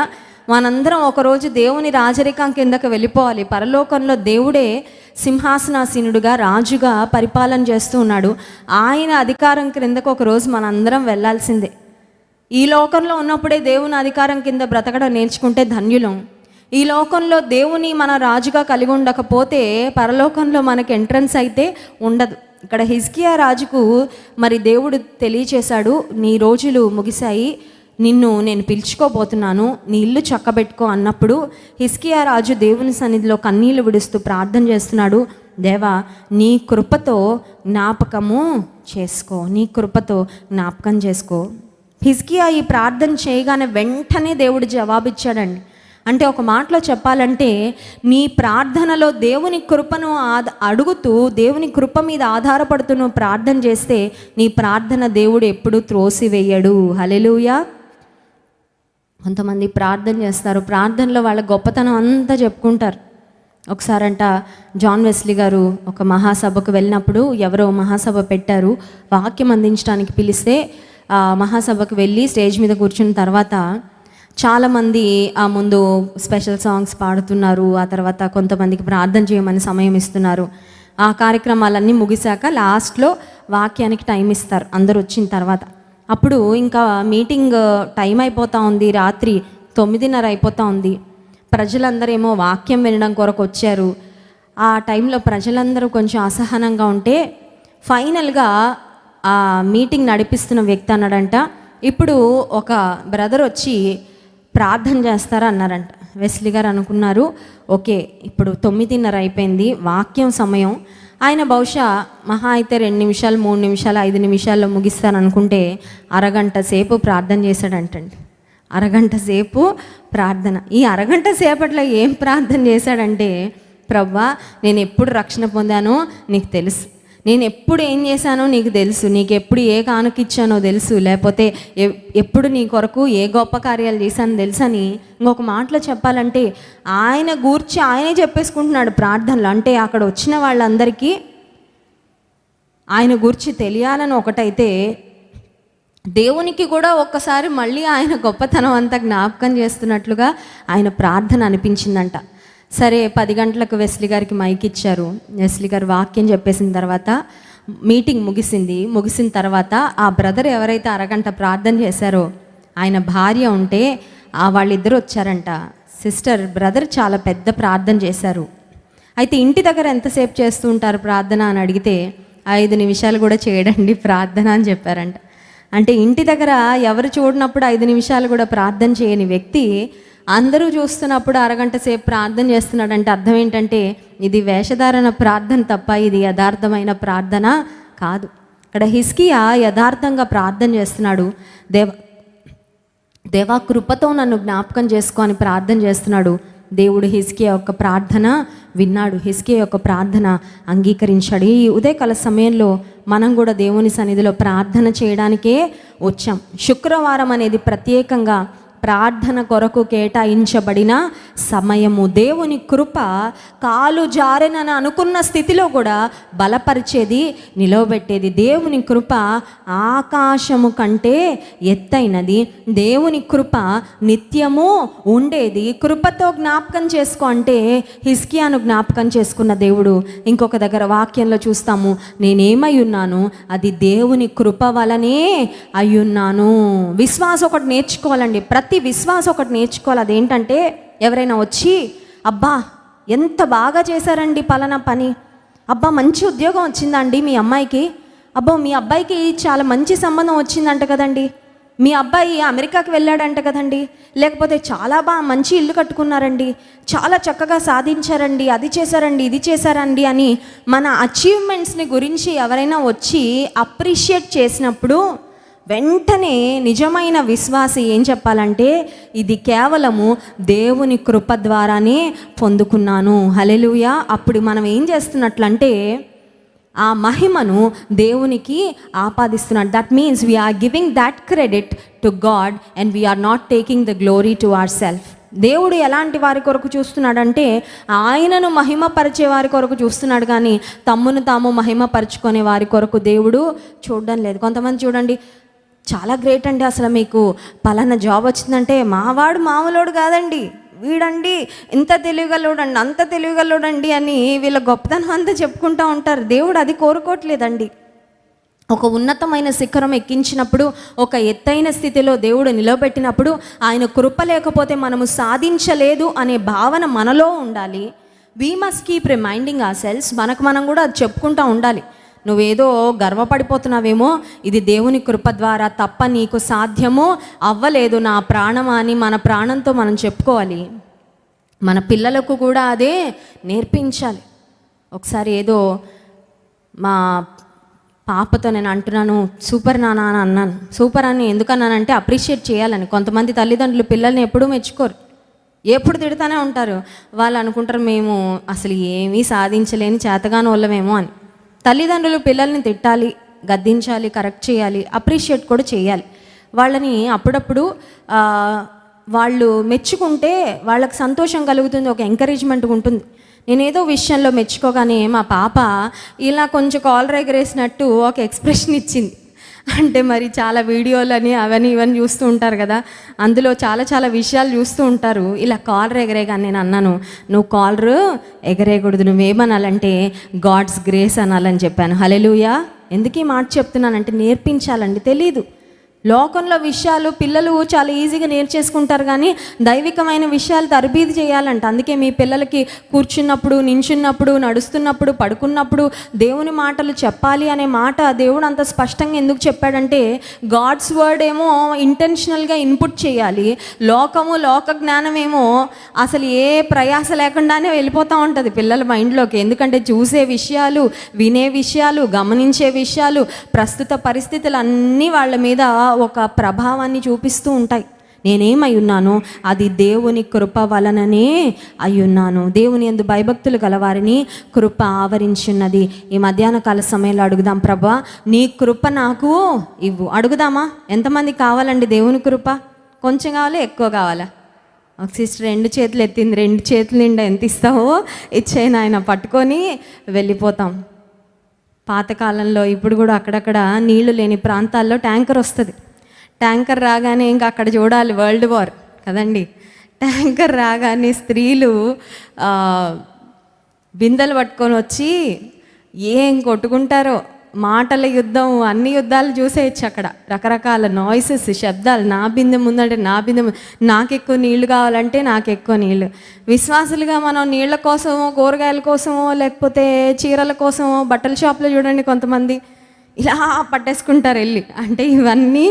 మనందరం ఒకరోజు దేవుని రాజరికం కిందకు వెళ్ళిపోవాలి. పరలోకంలో దేవుడే సింహాసనాసీనుడుగా, రాజుగా పరిపాలన చేస్తూ ఉన్నాడు. ఆయన అధికారం క్రిందకు ఒకరోజు మనందరం వెళ్ళాల్సిందే. ఈ లోకంలో ఉన్నప్పుడే దేవుని అధికారం కింద బ్రతకడం నేర్చుకుంటే ధన్యులం. ఈ లోకంలో దేవుని మన రాజుగా కలిగి ఉండకపోతే పరలోకంలో మనకి ఎంట్రన్స్ అయితే ఉండదు. ఇక్కడ హిజ్కియా రాజుకు మరి దేవుడు తెలియచేశాడు, నీ రోజులు ముగిశాయి, నిన్ను నేను పిలుచుకోబోతున్నాను, నీ ఇల్లు చక్కబెట్టుకో అన్నప్పుడు హిజ్కియా రాజు దేవుని సన్నిధిలో కన్నీళ్లు విడుస్తూ ప్రార్థన చేస్తున్నాడు. దేవా నీ కృపతో జ్ఞాపకము చేసుకో, నీ కృపతో జ్ఞాపకం చేసుకో. హిజ్కియా ఈ ప్రార్థన చేయగానే వెంటనే దేవుడు జవాబిచ్చాడండి. అంటే ఒక మాటలో చెప్పాలంటే, నీ ప్రార్థనలో దేవుని కృపను అడుగుతూ దేవుని కృప మీద ఆధారపడుతూ నువ్వు ప్రార్థన చేస్తే నీ ప్రార్థన దేవుడు ఎప్పుడూ త్రోసివేయడు. హల్లెలూయా. కొంతమంది ప్రార్థన చేస్తారు, ప్రార్థనలో వాళ్ళ గొప్పతనం అంతా చెప్పుకుంటారు, ఒకసారంట జాన్ వెస్లీ గారు ఒక మహాసభకు వెళ్ళినప్పుడు ఎవరో మహాసభ పెట్టారు, వాక్యం అందించడానికి పిలిస్తే ఆ మహాసభకు వెళ్ళి స్టేజ్ మీద కూర్చున్న తర్వాత చాలామంది ఆ ముందు స్పెషల్ సాంగ్స్ పాడుతున్నారు, ఆ తర్వాత కొంతమందికి ప్రార్థన చేయమని సమయం ఇస్తున్నారు. ఆ కార్యక్రమాలన్నీ ముగిశాక లాస్ట్లో వాక్యానికి టైం ఇస్తారు అందరూ వచ్చిన తర్వాత. అప్పుడు ఇంకా మీటింగ్ టైం అయిపోతూ ఉంది, రాత్రి 9:30 అయిపోతూ ఉంది. ప్రజలందరూ ఏమో వాక్యం వినడం కొరకు వచ్చారు. ఆ టైంలో ప్రజలందరూ కొంచెం అసహనంగా ఉంటే ఫైనల్గా ఆ మీటింగ్ నడిపిస్తున్న వ్యక్తి అన్నాడంట, ఇప్పుడు ఒక బ్రదర్ వచ్చి ప్రార్థన చేస్తారా అన్నారంట. వెస్లీ గారు అనుకున్నారు, ఓకే ఇప్పుడు 9:30 అయిపోయింది, వాక్యం సమయం, ఆయన బహుశా మహా అయితే 2 నిమిషాలు 3 నిమిషాలు 5 నిమిషాల్లో ముగిస్తారనుకుంటే అరగంట సేపు ప్రార్థన చేశాడంటండి. అరగంట సేపు ప్రార్థన. ఈ అరగంట సేపట్లో ఏం ప్రార్థన చేశాడంటే, ప్రభువా నేను ఎప్పుడు రక్షణ పొందానో నీకు తెలుసు, నేను ఎప్పుడు ఏం చేశానో నీకు తెలుసు, నీకు ఎప్పుడు ఏ కానుక ఇచ్చానో తెలుసు, లేకపోతే ఎప్పుడు నీ కొరకు ఏ గొప్ప కార్యాలు చేశానో తెలుసని ఇంకొక మాటలో చెప్పాలంటే ఆయన గూర్చి ఆయనే చెప్పేసుకుంటున్నాడు ప్రార్థనలు. అంటే అక్కడ వచ్చిన వాళ్ళందరికీ ఆయన గూర్చి తెలియాలని ఒకటైతే, దేవునికి కూడా ఒక్కసారి మళ్ళీ ఆయన గొప్పతనం అంతా జ్ఞాపకం చేస్తున్నట్లుగా ఆయన ప్రార్థన అనిపించిందంట. సరే 10 గంటలకు వెస్లీ గారికి మైక్ ఇచ్చారు. వెస్లీ గారు వాక్యం చెప్పేసిన తర్వాత మీటింగ్ ముగిసిన తర్వాత ఆ బ్రదర్ ఎవరైతే అరగంట ప్రార్థన చేశారో ఆయన భార్య ఉంటే వాళ్ళిద్దరూ వచ్చారంట. సిస్టర్, బ్రదర్ చాలా పెద్ద ప్రార్థన చేశారు, అయితే ఇంటి దగ్గర ఎంతసేపు చేస్తూ ఉంటారు ప్రార్థన అని అడిగితే 5 నిమిషాలు కూడా చేయడండి ప్రార్థన అని చెప్పారంట. అంటే ఇంటి దగ్గర ఎవరు చూడనప్పుడు 5 నిమిషాలు కూడా ప్రార్థన చేయని వ్యక్తి అందరూ చూస్తున్నప్పుడు అరగంట సేపు ప్రార్థన చేస్తున్నాడంటే అర్థం ఏంటంటే ఇది వేషధారణ ప్రార్థన తప్ప ఇది యథార్థమైన ప్రార్థన కాదు. ఇక్కడ హిజ్కియా యథార్థంగా ప్రార్థన చేస్తున్నాడు. దేవా కృపతో నన్ను జ్ఞాపకం చేసుకొని ప్రార్థన చేస్తున్నాడు. దేవుడు హిజ్కియా యొక్క ప్రార్థన విన్నాడు, హిజ్కియా యొక్క ప్రార్థన అంగీకరించాడు. ఈ ఉదయకాల సమయంలో మనం కూడా దేవుని సన్నిధిలో ప్రార్థన చేయడానికే వచ్చాం. శుక్రవారం అనేది ప్రత్యేకంగా ప్రార్థన కొరకు కేటాయించబడిన సమయము. దేవుని కృప కాలు జారెనని అనుకున్న స్థితిలో కూడా బలపరిచేది, నిలవబెట్టేది. దేవుని కృప ఆకాశము కంటే ఎత్తైనది. దేవుని కృప నిత్యము ఉండేది. కృపతో జ్ఞాపకం చేసుకో అంటే హిజ్కియాను జ్ఞాపకం చేసుకున్న దేవుడు ఇంకొక దగ్గర వాక్యంలో చూస్తాము, నేనేమై ఉన్నాను అది దేవుని కృప వలనే అయ్యున్నాను. విశ్వాసం ఒకటి నేర్చుకోవాలండి, ప్రతి విశ్వాసం ఒకటి నేర్చుకోవాలి. అదేంటంటే ఎవరైనా వచ్చి అబ్బా ఎంత బాగా చేశారండి పలానా పని, అబ్బా మంచి ఉద్యోగం వచ్చిందండి మీ అమ్మాయికి, అబ్బో మీ అబ్బాయికి చాలా మంచి సంబంధం వచ్చిందంట కదండి, మీ అబ్బాయి అమెరికాకి వెళ్ళాడంట కదండి, లేకపోతే చాలా మంచి ఇల్లు కట్టుకున్నారండి, చాలా చక్కగా సాధించారండి, అది చేశారండి ఇది చేశారండి అని మన అచీవ్మెంట్స్ని గురించి ఎవరైనా వచ్చి అప్రిషియేట్ చేసినప్పుడు వెంటనే నిజమైన విశ్వాసి ఏం చెప్పాలంటే ఇది కేవలము దేవుని కృప ద్వారానే పొందుకున్నాను, హల్లెలూయా. అప్పుడు మనం ఏం చేస్తున్నట్లంటే ఆ మహిమను దేవునికి ఆపాదిస్తున్నాడు. That means we are giving that credit to God and we are not taking the glory to our self. దేవుడు ఎలాంటి వారి కొరకు చూస్తున్నాడంటే ఆయనను మహిమపరిచే వారి కొరకు చూస్తున్నాడు, కానీ తమ్మును తాము మహిమపరుచుకునే వారి కొరకు దేవుడు చూడడం లేదు. కొంతమంది చూడండి, చాలా గ్రేట్ అండి, అసలు మీకు పలానా జాబ్ వచ్చిందంటే మావాడు మామూలోడు కాదండి, వీడండి ఇంత తెలివిగలోడండి అంత తెలివిగలోడండి అని వీళ్ళ గొప్పతనం అంతా చెప్పుకుంటూ ఉంటారు. దేవుడు అది కోరుకోవట్లేదండి. ఒక ఉన్నతమైన శిఖరం ఎక్కించినప్పుడు, ఒక ఎత్తైన స్థితిలో దేవుడు నిలబెట్టినప్పుడు ఆయన కృప లేకపోతే మనము సాధించలేదు అనే భావన మనలో ఉండాలి. We must keep reminding our selves. మనకు మనం కూడా అది చెప్పుకుంటూ ఉండాలి. నువ్వేదో గర్వపడిపోతున్నావేమో, ఇది దేవుని కృప ద్వారా తప్ప నీకు సాధ్యమో అవ్వలేదు నా ప్రాణమా అని మన ప్రాణంతో మనం చెప్పుకోవాలి. మన పిల్లలకు కూడా అదే నేర్పించాలి. ఒకసారి ఏదో మా పాపతో నేను అంటున్నాను సూపర్ నాన్న అని అన్నాను. సూపర్ అని ఎందుకన్నానంటే అప్రిషియేట్ చేయాలని. కొంతమంది తల్లిదండ్రులు పిల్లల్ని ఎప్పుడూ మెచ్చుకోరు, ఎప్పుడు తిడుతూనే ఉంటారు. వాళ్ళు అనుకుంటారు మేము అసలు ఏమీ సాధించలేని చేతగాని వాళ్ళమేమో అని. తల్లిదండ్రులు పిల్లల్ని తిట్టాలి, గద్దించాలి, కరెక్ట్ చేయాలి, అప్రిషియేట్ కూడా చేయాలి. వాళ్ళని అప్పుడప్పుడు వాళ్ళు మెచ్చుకుంటే వాళ్ళకి సంతోషం కలుగుతుంది, ఒక ఎంకరేజ్మెంట్ ఉంటుంది. నేనేదో విషయంలో మెచ్చుకోగానే మా పాప ఇలా కొంచెం కాలర్ ఎగరేసినట్టు ఒక ఎక్స్ప్రెషన్ ఇచ్చింది. అంటే మరి చాలా వీడియోలని అవన్నీ ఇవన్నీ చూస్తూ ఉంటారు కదా, అందులో చాలా విషయాలు చూస్తూ ఉంటారు. ఇలా కాలర్ ఎగరేగానే నేను అన్నాను, నువ్వు కాలర్ ఎగరేయకూడదు, నువ్వేమనాలంటే గాడ్స్ గ్రేస్ అనాలని చెప్పాను. హల్లెలూయా. ఎందుకు ఈ మాట చెప్తున్నానంటే నేర్పించాలండి. తెలీదు, లోకంలో విషయాలు పిల్లలు చాలా ఈజీగా నేర్చేసుకుంటారు, కానీ దైవికమైన విషయాలు తరబీదు చేయాలంట. అందుకే మీ పిల్లలకి కూర్చున్నప్పుడు, నించున్నప్పుడు, నడుస్తున్నప్పుడు, పడుకున్నప్పుడు దేవుని మాటలు చెప్పాలి అనే మాట దేవుడు అంత స్పష్టంగా ఎందుకు చెప్పాడంటే, గాడ్స్ వర్డ్ ఏమో ఇంటెన్షనల్గా ఇన్పుట్ చేయాలి, లోక జ్ఞానం ఏమో అసలు ఏ ప్రయాస లేకుండానే వెళ్ళిపోతూ ఉంటుంది పిల్లల మైండ్లోకి. ఎందుకంటే చూసే విషయాలు, వినే విషయాలు, గమనించే విషయాలు, ప్రస్తుత పరిస్థితులు అన్నీ వాళ్ళ మీద ఒక ప్రభావాన్ని చూపిస్తూ ఉంటాయి. నేనేమై ఉన్నానో అది దేవుని కృప వలననే అయ్యున్నాను. దేవుని యందు భయభక్తులు గలవారిని కృప ఆవరించున్నది. ఈ మధ్యాహ్న కాల సమయంలో అడుగుదాం, ప్రభా నీ కృప నాకు ఇవ్వు. అడుగుదామా? ఎంతమంది కావాలండి దేవుని కృప? కొంచెం కావాలా, ఎక్కువ కావాలా? ఒక సిస్టర్ 2 చేతులు ఎత్తింది. 2 చేతుల నిండా ఎంత ఇస్తావో ఇచ్చేయను, ఆయన పట్టుకొని వెళ్ళిపోతాం. పాతకాలంలో ఇప్పుడు కూడా అక్కడక్కడ నీళ్లు లేని ప్రాంతాల్లో ట్యాంకర్ వస్తుంది. ట్యాంకర్ రాగానే ఇంకా అక్కడ చూడాలి వరల్డ్ వార్ కదండి. ట్యాంకర్ రాగానే స్త్రీలు బిందెలు పట్టుకొని వచ్చి ఏం కొట్టుకుంటారో, మాటల యుద్ధం, అన్ని యుద్ధాలు చూసేయచ్చు అక్కడ. రకరకాల నాయిసెస్, శబ్దాలు. నా బిందె ముందంటే నా బిందె, నాకు ఎక్కువ నీళ్లు కావాలంటే నాకు ఎక్కువ నీళ్ళు. విశ్వాసులుగా మనం నీళ్ళ కోసమో, కూరగాయల కోసమో, లేకపోతే చీరల కోసమో, బట్టల షాప్లో చూడండి కొంతమంది ఇలా పట్టేసుకుంటారు వెళ్ళి. అంటే ఇవన్నీ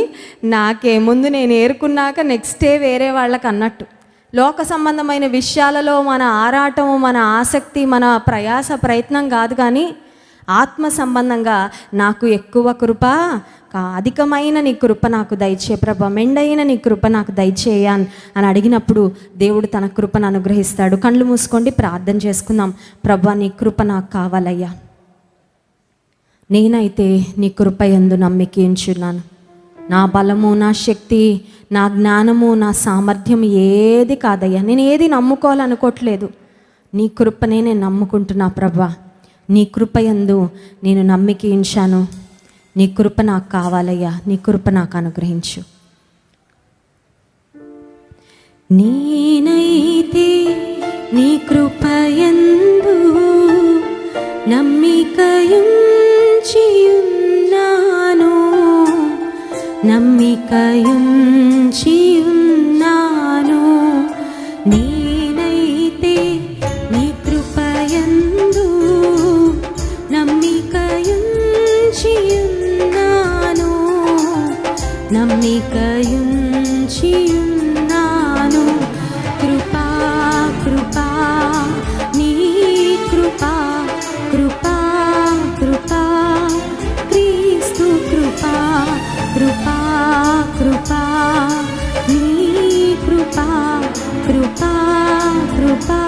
నాకే, ముందు నేను ఏరుకున్నాక నెక్స్ట్ డే వేరే వాళ్ళకి అన్నట్టు. లోక సంబంధమైన విషయాలలో మన ఆరాటము, మన ఆసక్తి, మన ప్రయాస, ప్రయత్నం కాదు, కానీ ఆత్మ సంబంధంగా నాకు ఎక్కువ కృప, అధికమైన నీ కృప నాకు దయచే ప్రభా, మెండైన నీ కృప నాకు దయచేయ అని అడిగినప్పుడు దేవుడు తన కృపను అనుగ్రహిస్తాడు. కళ్ళు మూసుకోండి, ప్రార్థన చేసుకుందాం. ప్రభా నీ కృప నాకు కావాలయ్యా. నేనైతే నీ కృప యందు నమ్మిక ఉంచున్నాను. నా బలము, నా శక్తి, నా జ్ఞానము, నా సామర్థ్యం ఏది కాదయ్యా. నేను ఏది నమ్ముకోవాలనుకోవట్లేదు, నీ కృపనే నేను నమ్ముకుంటున్నా ప్రభా. నీ కృప యందు నేను నమ్మిక ఉంచాను. నీ కృప నాకు కావాలయ్యా, నీ కృప నాకు అనుగ్రహించు. నేనైతే నీ కృప యందు నమ్మికయుంచియున్నాను, నమ్మికయుంచియున్నాను. నేనైతే నీ కృప యందు నమ్మికయుంచియున్నాను, నమ్మికయుంచియున్నాను. కృపా కృపా నీ కృపా, కృపా కృపా క్రీస్తు కృపా, కృపా కృపా నీ కృపా, కృపా కృపా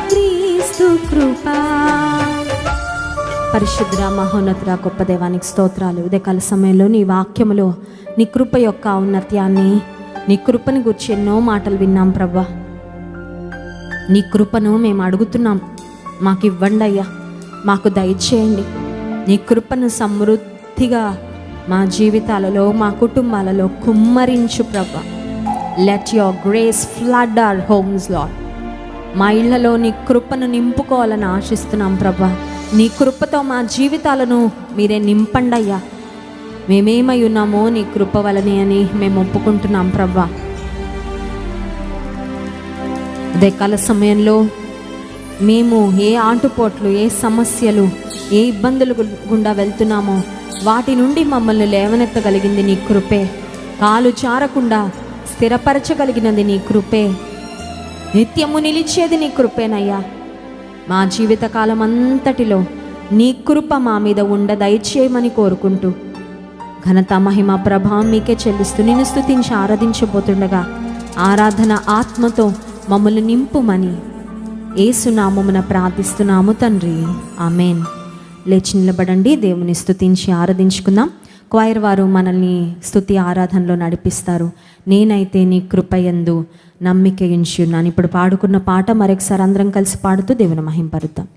క్రీస్తు కృపా. పరిశుద్ధ మహోన్నతుడ గొప్ప దేవానికి స్తోత్రాలు. ఉదయకాల సమయంలో నీ వాక్యములో నీ కృప యొక్క ఔన్నత్యాన్ని, నీ కృపని గురించి ఎన్నో మాటలు విన్నాం ప్రభా. నీ కృపను మేము అడుగుతున్నాం, మాకు ఇవ్వండి అయ్యా, మాకు దయచేయండి. నీ కృపను సమృద్ధిగా మా జీవితాలలో, మా కుటుంబాలలో కుమ్మరించు ప్రభా. Let your grace flood our homes lord. మా ఇళ్లలో నీ కృపను నింపుకోవాలని ఆశిస్తున్నాం ప్రభా. నీ కృపతో మా జీవితాలను మీరే నింపండి అయ్యా. మేమేమై ఉన్నామో నీ కృప వలనే అని మేము ఒప్పుకుంటున్నాం ప్రభా. అదే కాల సమయంలో మేము ఏ ఆటుపోట్లు, ఏ సమస్యలు, ఏ ఇబ్బందులు గుండా వెళ్తున్నామో వాటి నుండి మమ్మల్ని లేవనెత్తగలిగింది నీ కృపే. కాలు చారకుండా స్థిరపరచగలిగినది నీ కృపే. నిత్యము నిలిచేది నీ కృపేనయ్యా. మా జీవితకాలం అంతటిలో నీ కృప మా మీద ఉండ దయచేయమని కోరుకుంటూ, ఘనత, మహిమ, ప్రభావం మీకే చెల్లిస్తూ నిన్ను స్తుతించి ఆరాధించబోతుండగా ఆరాధన ఆత్మతో మమ్మల్ని నింపుమని యేసు నామమున ప్రార్థిస్తున్నాము తండ్రి, ఆమేన్. లేచి నిలబడండి, దేవుని స్తుతించి ఆరాధించుకుందాం. క్వైర్ వారు మనల్ని స్తుతి ఆరాధనలో నడిపిస్తారు. నేనైతే నీ కృపయందు నమ్మిక ఉంచున్నాను. ఇప్పుడు పాడుకున్న పాట మరొకసారి అందరం కలిసి పాడుతూ దేవుని మహింపరుద్దాం.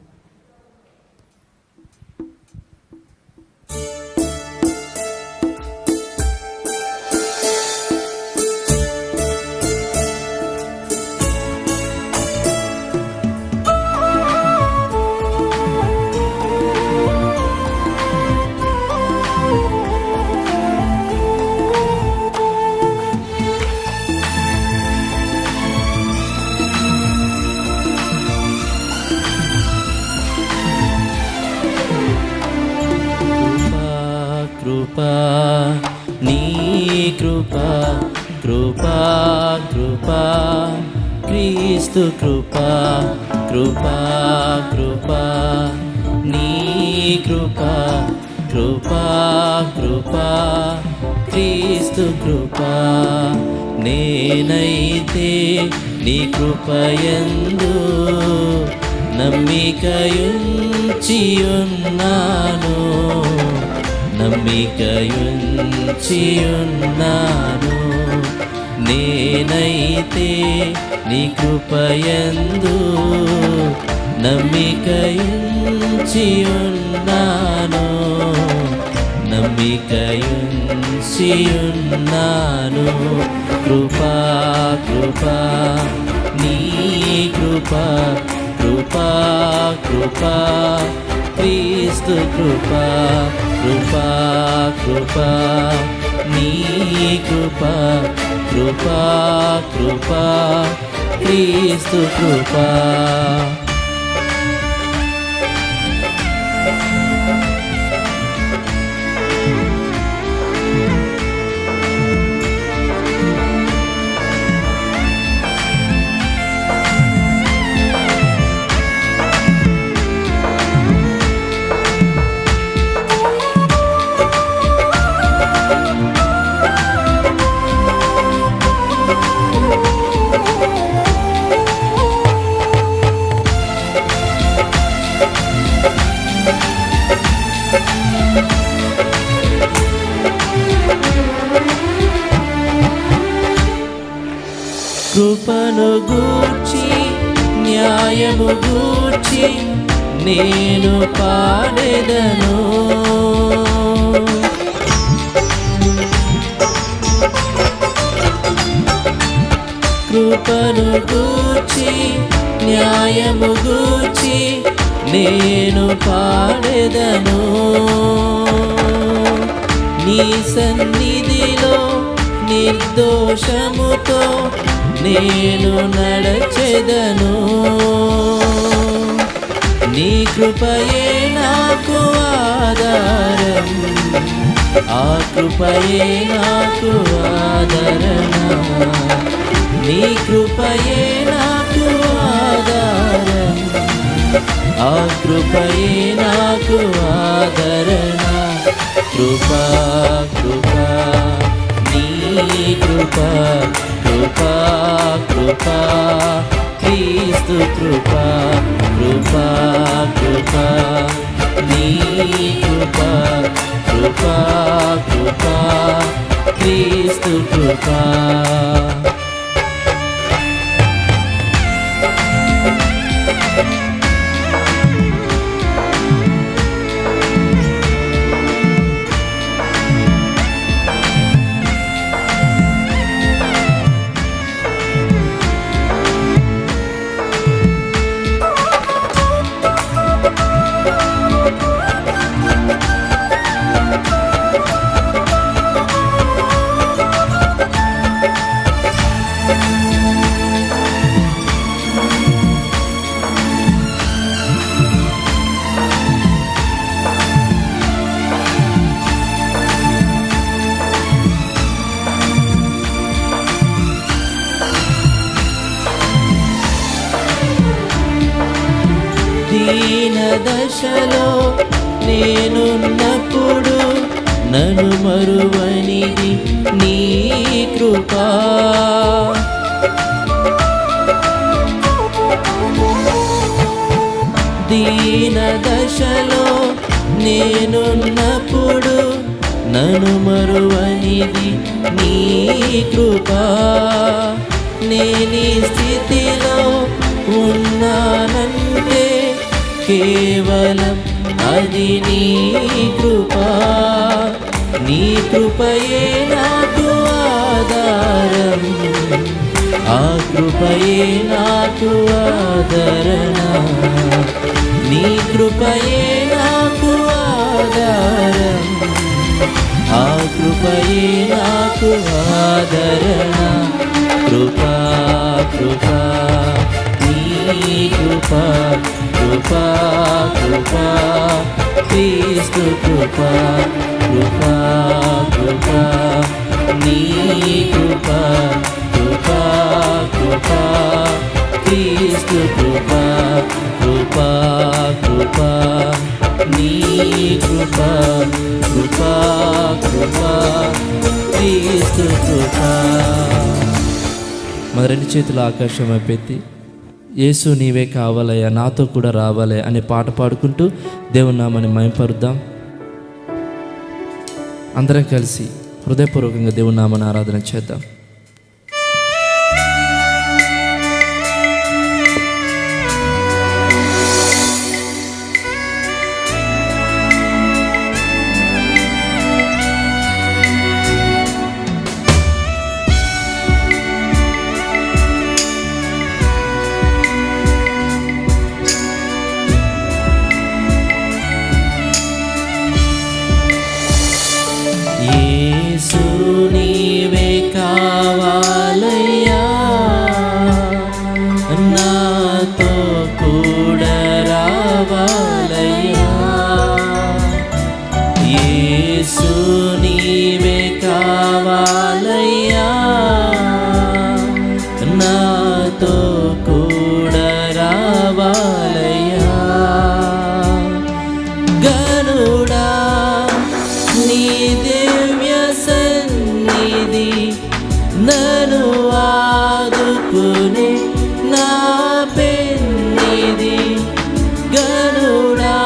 కృపా నీ కృపా కృపా కృపా క్రీస్తు కృపా కృపా కృపా నీ కృపా కృపా కృపా క్రీస్తు కృపా నేనైతే నీ కృపయందు నమ్మికయుంచియున్నాను నమ్మికయుంచియున్నాను నేనైతే నీ కృపయందు నమ్మికయుంచియున్నాను నమ్మికయుంచియున్నాను కృపా కృపా నీ కృపా కృపా కృపా క్రీస్తు కృపా కృపా కృపా నీ కృపా కృపా కృపా క్రీస్తు కృపా కృపను గూర్చి న్యాయము గూర్చి నేను పాడెదను కృపను గూర్చి న్యాయము గూర్చి నేను పాడెదను నీ సన్నిధిలో నిర్దోషముతో నేను నడచెదను నీ కృపయే నాకు ఆధారం ఆ కృపయే నాకు ఆదరణ నీ కృపయే నాకు ఆధారం ఆ కృపయే నాకు ఆదరణ కృపా కృపా నీ కృపా కృపా కృపా క్రీస్తు కృపా కృపా కృపా నీ కృపా కృపా కృపా క్రీస్తు కృపా దీన దశలో నేనున్నప్పుడు నన్ను మరువనిది నీ కృపా దీన దశలో నేనున్నప్పుడు నన్ను మరువనిది నీ కృపా. నేనీ స్థితిలో ఉన్నానంటే కేవలం అది నీ కృపా. నీ కృపయే నాకు ఆధారం, ఆ కృపయే నాకు ఆదరణ. నీ కృపయే నాకు ఆధారం, ఆ కృపయే నాకు ఆదరణ. కృపా కృపా నీ కృపా, కృపా కృపా క్రీస్తు కృపా. కృపా కృపా నీ కృపా, కృపా కృపా క్రీస్తు కృపా. కృపా కృపా నీ కృపా, కృపా కృపా క్రీస్తు కృపా. మన రెండు చేతులు ఆకాశం పెట్టి యేసు నీవే కావాలయ్యా, నాతో కూడా రావాలయ్యా అనే పాట పాడుకుంటూ దేవుని నామని మహిమపరుద్దాం. అందరం కలిసి హృదయపూర్వకంగా దేవుని నామని ఆరాధన చేద్దాం. యేసు నీవే కావాలయ్యా, నాతో కూడా రావాలయ్యా. యేసు నీవే కావాలయ్యా, నాతో కూడా రావాలయ్యా. గరుడా నీ దివ్య సన్నిధి నన్ను ఆదుకునే నా పెన్నిధి. గరుడా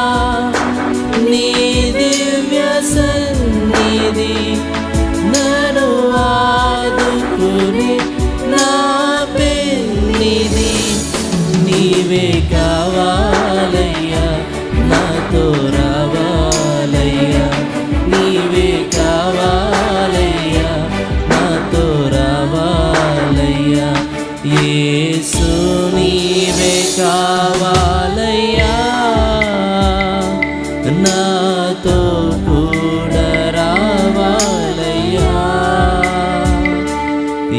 నీ దివ్య సన్నిధి నన్ను ఆదుకునే నా పెన్నిధి. నీవే కావాలయ్యా, నాతో రావాలయ్యా. నీవే కావాలయ్యా, నాతో రావాలయ్యా. యేసు నీవే కావాలయ్యా, నాతో కూడా రావాలయ్యా.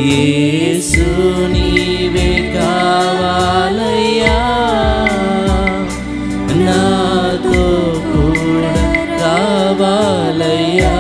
యేసు నీవే కావాలయ్యా, నాతో కూడా రావాలయ్యా.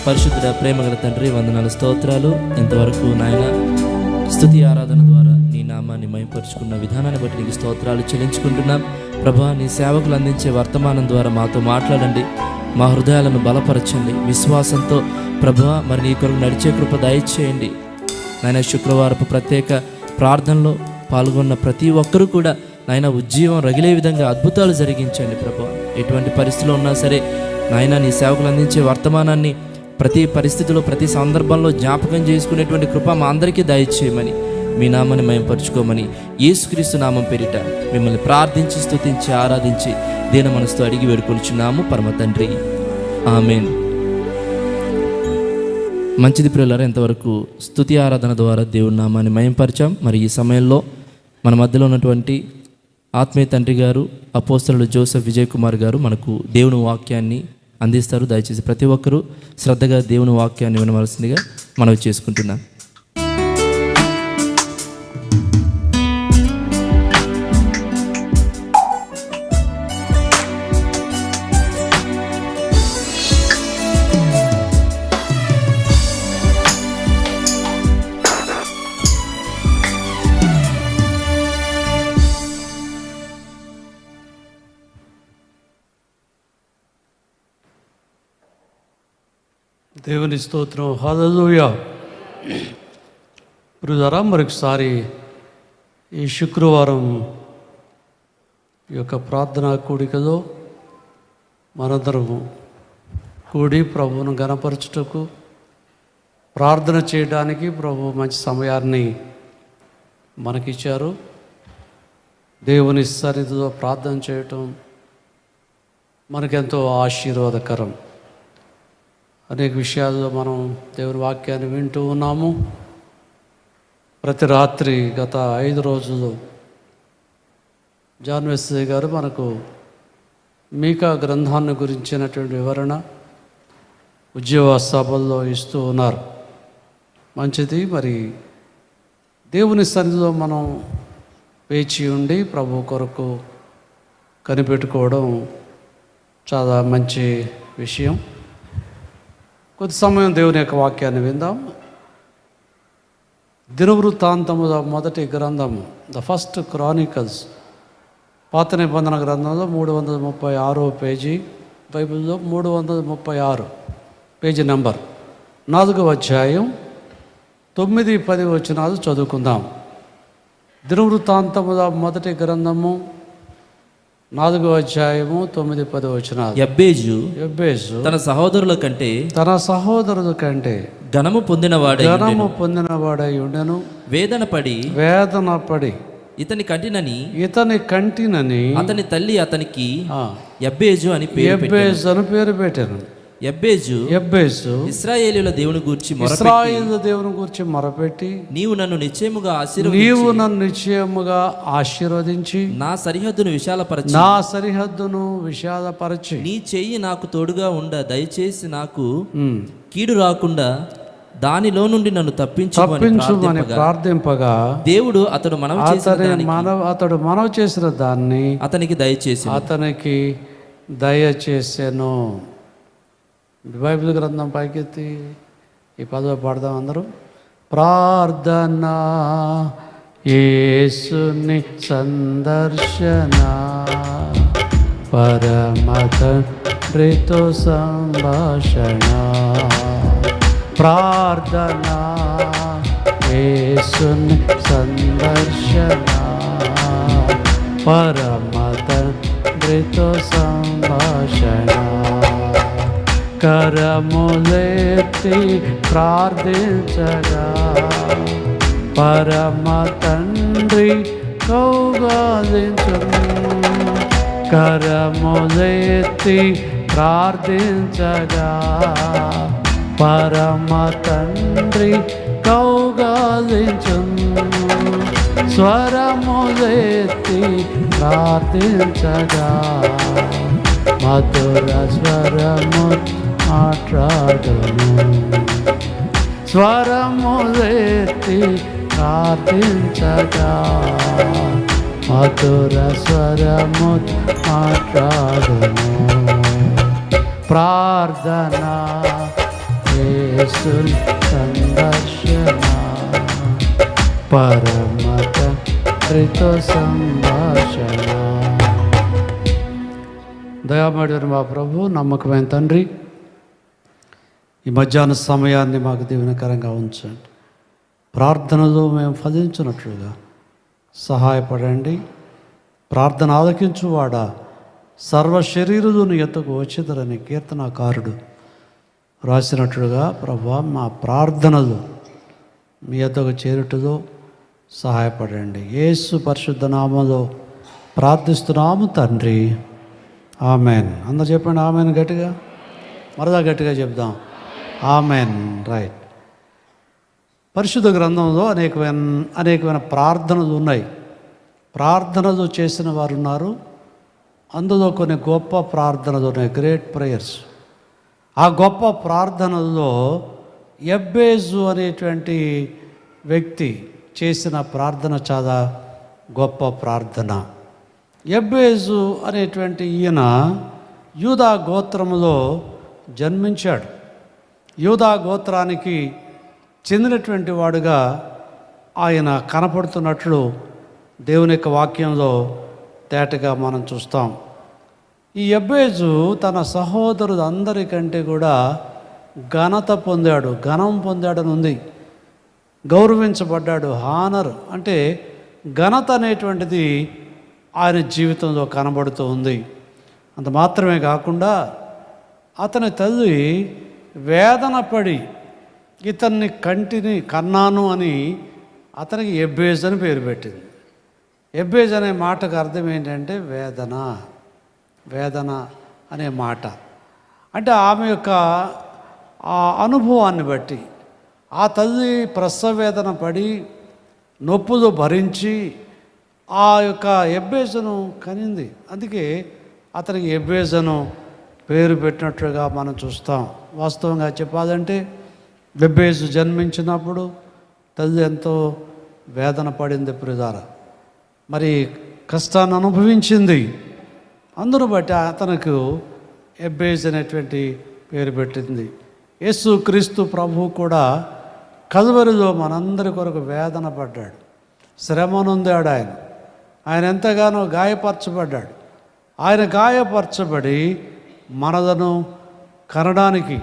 పరిశుద్ధుడ ప్రేమగల తండ్రి, వందనాలు, స్తోత్రాలు. ఇంతవరకు నాయన స్తుతి ఆరాధన ద్వారా నీ నామాన్ని మహిమపరుచుకున్న విధానాన్ని బట్టి నీకు స్తోత్రాలు చెల్లించుకుంటున్నాం. ప్రభా, నీ సేవకులు అందించే వర్తమానం ద్వారా మాతో మాట్లాడండి, మా హృదయాలను బలపరచండి. విశ్వాసంతో ప్రభువా మరి నీ కొరకు నడిచే కృప దయచేయండి. నాయన శుక్రవారపు ప్రత్యేక ప్రార్థనలో పాల్గొన్న ప్రతి ఒక్కరూ కూడా నాయన ఉజ్జీవం రగిలే విధంగా అద్భుతాలు జరిగించండి. ప్రభువా, ఎటువంటి పరిస్థితిలో ఉన్నా సరే నాయన నీ సేవకులు అందించే వర్తమానాన్ని ప్రతి పరిస్థితిలో ప్రతి సందర్భంలో జ్ఞాపకం చేసుకునేటువంటి కృప మా అందరికీ దయచేయమని, మీ నామాన్ని మహిమపరచుకోమని యేసుక్రీస్తు నామం పేరిట మిమ్మల్ని ప్రార్థించి స్తుతించి ఆరాధించి దీన మనసుతో అడిగి వేడుకొనిచున్నాము పరమ తండ్రి, ఆమేన్. మంచిది ప్రియులారా, ఇంతవరకు స్తుతి ఆరాధన ద్వారా దేవుని నామాన్ని మహిమపరిచాం. మరి ఈ సమయంలో మన మధ్యలో ఉన్నటువంటి ఆత్మీయ తండ్రి గారు అపోస్తలుడు జోసెఫ్ విజయ్ కుమార్ గారు మనకు దేవుని వాక్యాన్ని అందిస్తారు. దయచేసి ప్రతి ఒక్కరూ శ్రద్ధగా దేవుని వాక్యాన్ని వినవలసిందిగా మనవి చేసుకుంటున్నాం. దేవుని స్తోత్రం, హల్లెలూయా. ప్రియులారా, మరొకసారి ఈ శుక్రవారం ఈ యొక్క ప్రార్థనా కూడికలో మనందరం కూడి ప్రభువును ఘనపరచుటకు ప్రార్థన చేయడానికి ప్రభు మంచి సమయాన్ని మనకిచ్చారు. దేవుని సన్నిధిలో ప్రార్థన చేయటం మనకెంతో ఆశీర్వాదకరం. అనేక విషయాల్లో మనం దేవుని వాక్యాన్ని వింటూ ఉన్నాము. ప్రతి రాత్రి గత 5 రోజులు జాన్ వెస్లీ గారు మనకు మీకా గ్రంథాన్ని గురించినటువంటి వివరణ ఉద్యోగ సభల్లో ఇస్తూ ఉన్నారు. మంచిది. మరి దేవుని సన్నిధిలో మనం వేచి ఉండి ప్రభు కొరకు కనిపెట్టుకోవడం చాలా మంచి విషయం. కొద్ది సమయం దేవుని యొక్క వాక్యాన్ని విందాం. దినవృత్తాంతము మొదటి గ్రంథము, ద ఫస్ట్ క్రానికల్స్, పాత నిబంధన గ్రంథంలో 336 పేజీ, బైబిల్లో 336 పేజీ నంబర్, 4వ అధ్యాయం 9-10 వచనాలు చదువుకుందాం. దినవృత్తాంతము మొదటి గ్రంథము 4వ అధ్యాయము 9-10 వచనాలు. యబ్బేజు తన సహోదరుల కంటే ఘనము పొందినవాడై ఉండెను. వేదన పడి ఇతని కంటినని అతని తల్లి అతనికి యబ్బేజు అని పేరు పెట్టాను. యబ్బేజు ఇశ్రాయేలీయుల దేవుని గూర్చి మొరపెట్టి నీవు నన్ను నిశ్చయముగా ఆశీర్వదించి నా సరిహద్దును విశాలపరచి నీ చెయ్యి నాకు తోడుగా ఉండ దయచేసి నాకు కీడు రాకుండా దానిలో నుండి నన్ను తప్పించుమని ప్రార్థింపగా దేవుడు అతడు మనవి చేసిన దాన్ని అతనికి దయచేసెను. బైబిల్ గ్రంథం పైకెత్తి ఈ పదవి పాడదాం అందరూ. ప్రార్థన యేసుని సందర్శన, పరమ తండ్రితో సంభాషణ. ప్రార్థన యేసుని సందర్శన, పరమ తండ్రితో సంభాషణ. కరములెత్తి ప్రార్థించగా పరమ తండ్రి కౌగలించును. కరములెత్తి ప్రార్థించగా పరమ తండ్రి కౌగలించును. స్వరములెత్తి ప్రార్థించగా మధుర స్వరము మాట్లాడును. స్వరములెత్తి ప్రార్థించగా మధుర స్వరము మాట్లాడును. ప్రార్థన యేసుని సందర్శన పరమ తండ్రితో సంభాషణ. దయామయుడైన మా ప్రభు, నమ్మకమైన తండ్రి, ఈ మధ్యాహ్న సమయాన్ని మాకు దీవెనకరంగా ఉంచండి. ప్రార్థనలో మేము ఫలించినట్లుగా సహాయపడండి. ప్రార్థన ఆలకించువాడా, సర్వ శరీరులను ఎత్తుకు వచ్చేదరని కీర్తనాకారుడు రాసినట్లుగా ప్రభా, మా ప్రార్థనలు మీ ఎద్దకు చేరుటలో సహాయపడండి. యేసు పరిశుద్ధ నామములో ప్రార్థిస్తున్నాము తండ్రి, ఆమెన్. అందరు చెప్పండి ఆమెన్ గట్టిగా, మరలా గట్టిగా చెప్దాం ఆమెన్. రైట్. పరిశుద్ధ గ్రంథంలో అనేకమైన ప్రార్థనలు ఉన్నాయి. ప్రార్థనలు చేసిన వారు ఉన్నారు, అందులో కొన్ని గొప్ప ప్రార్థనలు ఉన్నాయి, గ్రేట్ ప్రేయర్స్. ఆ గొప్ప ప్రార్థనల్లో యబ్బేజు అనేటువంటి వ్యక్తి చేసిన ప్రార్థన చాలా గొప్ప ప్రార్థన. యబ్బేజు అనేటువంటి ఈయన యూదా గోత్రములో జన్మించాడు. యూదా గోత్రానికి చెందినటువంటి వాడుగా ఆయన కనపడుతున్నట్లు దేవుని యొక్క వాక్యంలో తేటగా మనం చూస్తాం. ఈ యబ్బేజు తన సహోదరులందరికంటే కూడా ఘనత పొందాడు, ఘనం పొందాడని ఉంది. గౌరవించబడ్డాడు. హానర్ అంటే ఘనత అనేటువంటిది ఆయన జీవితంలో కనబడుతూ ఉంది. అంత మాత్రమే కాకుండా అతని తల్లి వేదన పడి ఇతన్ని కన్నాను అని అతనికి యబ్బేజ్ అని పేరు పెట్టింది. యబ్బేజ్ అనే మాటకు అర్థం ఏంటంటే వేదన. వేదన అనే మాట అంటే ఆమె యొక్క ఆ అనుభవాన్ని బట్టి ఆ తల్లి ప్రసవ వేదన పడి నొప్పులు భరించి ఆ యొక్క యబ్బేజును కనింది. అందుకే అతనికి యబ్బేజును పేరు పెట్టినట్లుగా మనం చూస్తాం. వాస్తవంగా చెప్పాలంటే యబ్బేజు జన్మించినప్పుడు తల్లి ఎంతో వేదన పడింది ప్రియులారా. మరి కష్టాన్ని అనుభవించింది. అందును బట్టి అతనికి యబ్బేజ్ అనేటువంటి పేరు పెట్టింది. యేసు క్రీస్తు ప్రభువు కూడా కల్వరిలో మనందరి కొరకు వేదన పడ్డాడు, శ్రమ నొందాడు. ఆయన ఎంతగానో గాయపరచబడ్డాడు. ఆయన గాయపరచబడి మనలను కనడానికి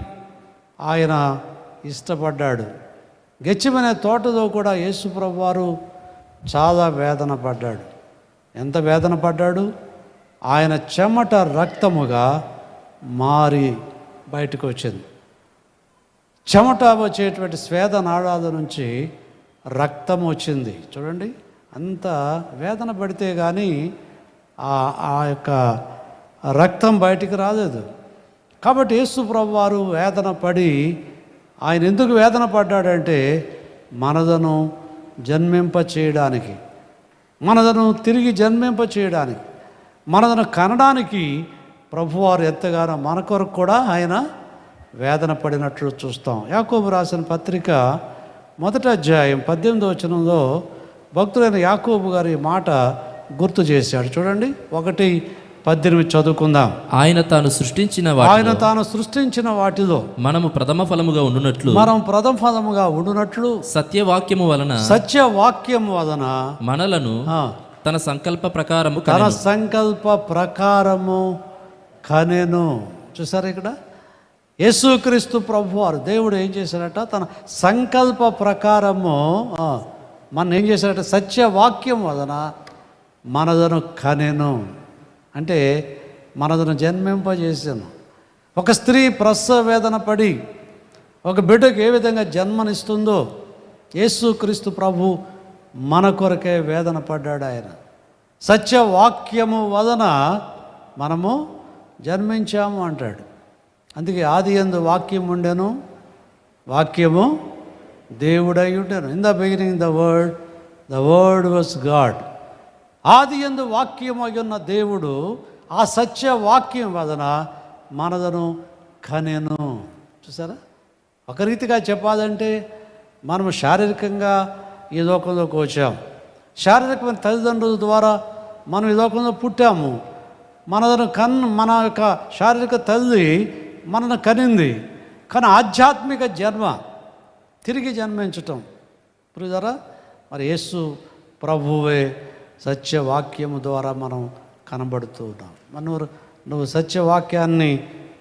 ఆయన ఇష్టపడ్డాడు. గెత్సేమనే తోటలో కూడా యేసు ప్రభువారు చాలా వేదన పడ్డాడు. ఎంత వేదన పడ్డాడు? ఆయన చెమట రక్తముగా మారి బయటకు వచ్చింది. చెమట వచ్చేటువంటి స్వేద నాళాల నుంచి రక్తం వచ్చింది. చూడండి, అంత వేదన పడితే కానీ ఆ యొక్క రక్తం బయటికి రాలేదు. కాబట్టి యేసు ప్రభువారు వేదన పడి, ఆయన ఎందుకు వేదన పడ్డాడంటే మనదను జన్మింప చేయడానికి, మనదను తిరిగి జన్మింప చేయడానికి, మనదను కనడానికి ప్రభువారు ఎంతగానో మన కొరకు కూడా ఆయన వేదన పడినట్లు చూస్తాం. యాకోబు రాసిన పత్రిక 1వ అధ్యాయం 18వ వచనంలో భక్తుడైన యాకోబు గారి మాట గుర్తు చేశాడు. చూడండి, 1:18 చదువుకుందాం. ఆయన తాను సృష్టించిన వాటిలో మనము ప్రథమ ఫలముగా ఉండునట్లు సత్యవాక్యము వలన మనలను తన సంకల్ప ప్రకారము కనెను. చూసారా, ఇక్కడ యేసుక్రీస్తు ప్రభువారు దేవుడు ఏం చేశాడట? తన సంకల్ప ప్రకారము మన ఏం చేశాడట? సత్యవాక్యం వలన మనదను కనెను. అంటే మనదను జన్మింపజేసాను. ఒక స్త్రీ ప్రసవ వేదన పడి ఒక బిడ్డకు ఏ విధంగా జన్మనిస్తుందో యేసుక్రీస్తు ప్రభు మన కొరకే వేదన పడ్డాడు. ఆయన సత్యవాక్యము వలన మనము జన్మించాము అంటాడు. అందుకే ఆది యందు వాక్యం ఉండెను, వాక్యము దేవుడై ఉండెను. In the beginning the word was God. ఆది యందు వాక్యమై ఉన్న దేవుడు ఆ సత్యవాక్యం వలన మనదను కనెను. చూసారా, ఒక రీతిగా చెప్పాలంటే మనము శారీరకంగా ఈ లోకంలోకి వచ్చాము. శారీరకమైన తల్లిదండ్రుల ద్వారా మనం ఈ లోకంలో పుట్టాము. మన యొక్క శారీరక తల్లి మనను కనింది. కానీ ఆధ్యాత్మిక జన్మ, తిరిగి జన్మించటం ప్రియులారా, మరి యేసు ప్రభువే సత్యవాక్యము ద్వారా మనం కనబడుతూ ఉన్నాం. నువ్వు సత్యవాక్యాన్ని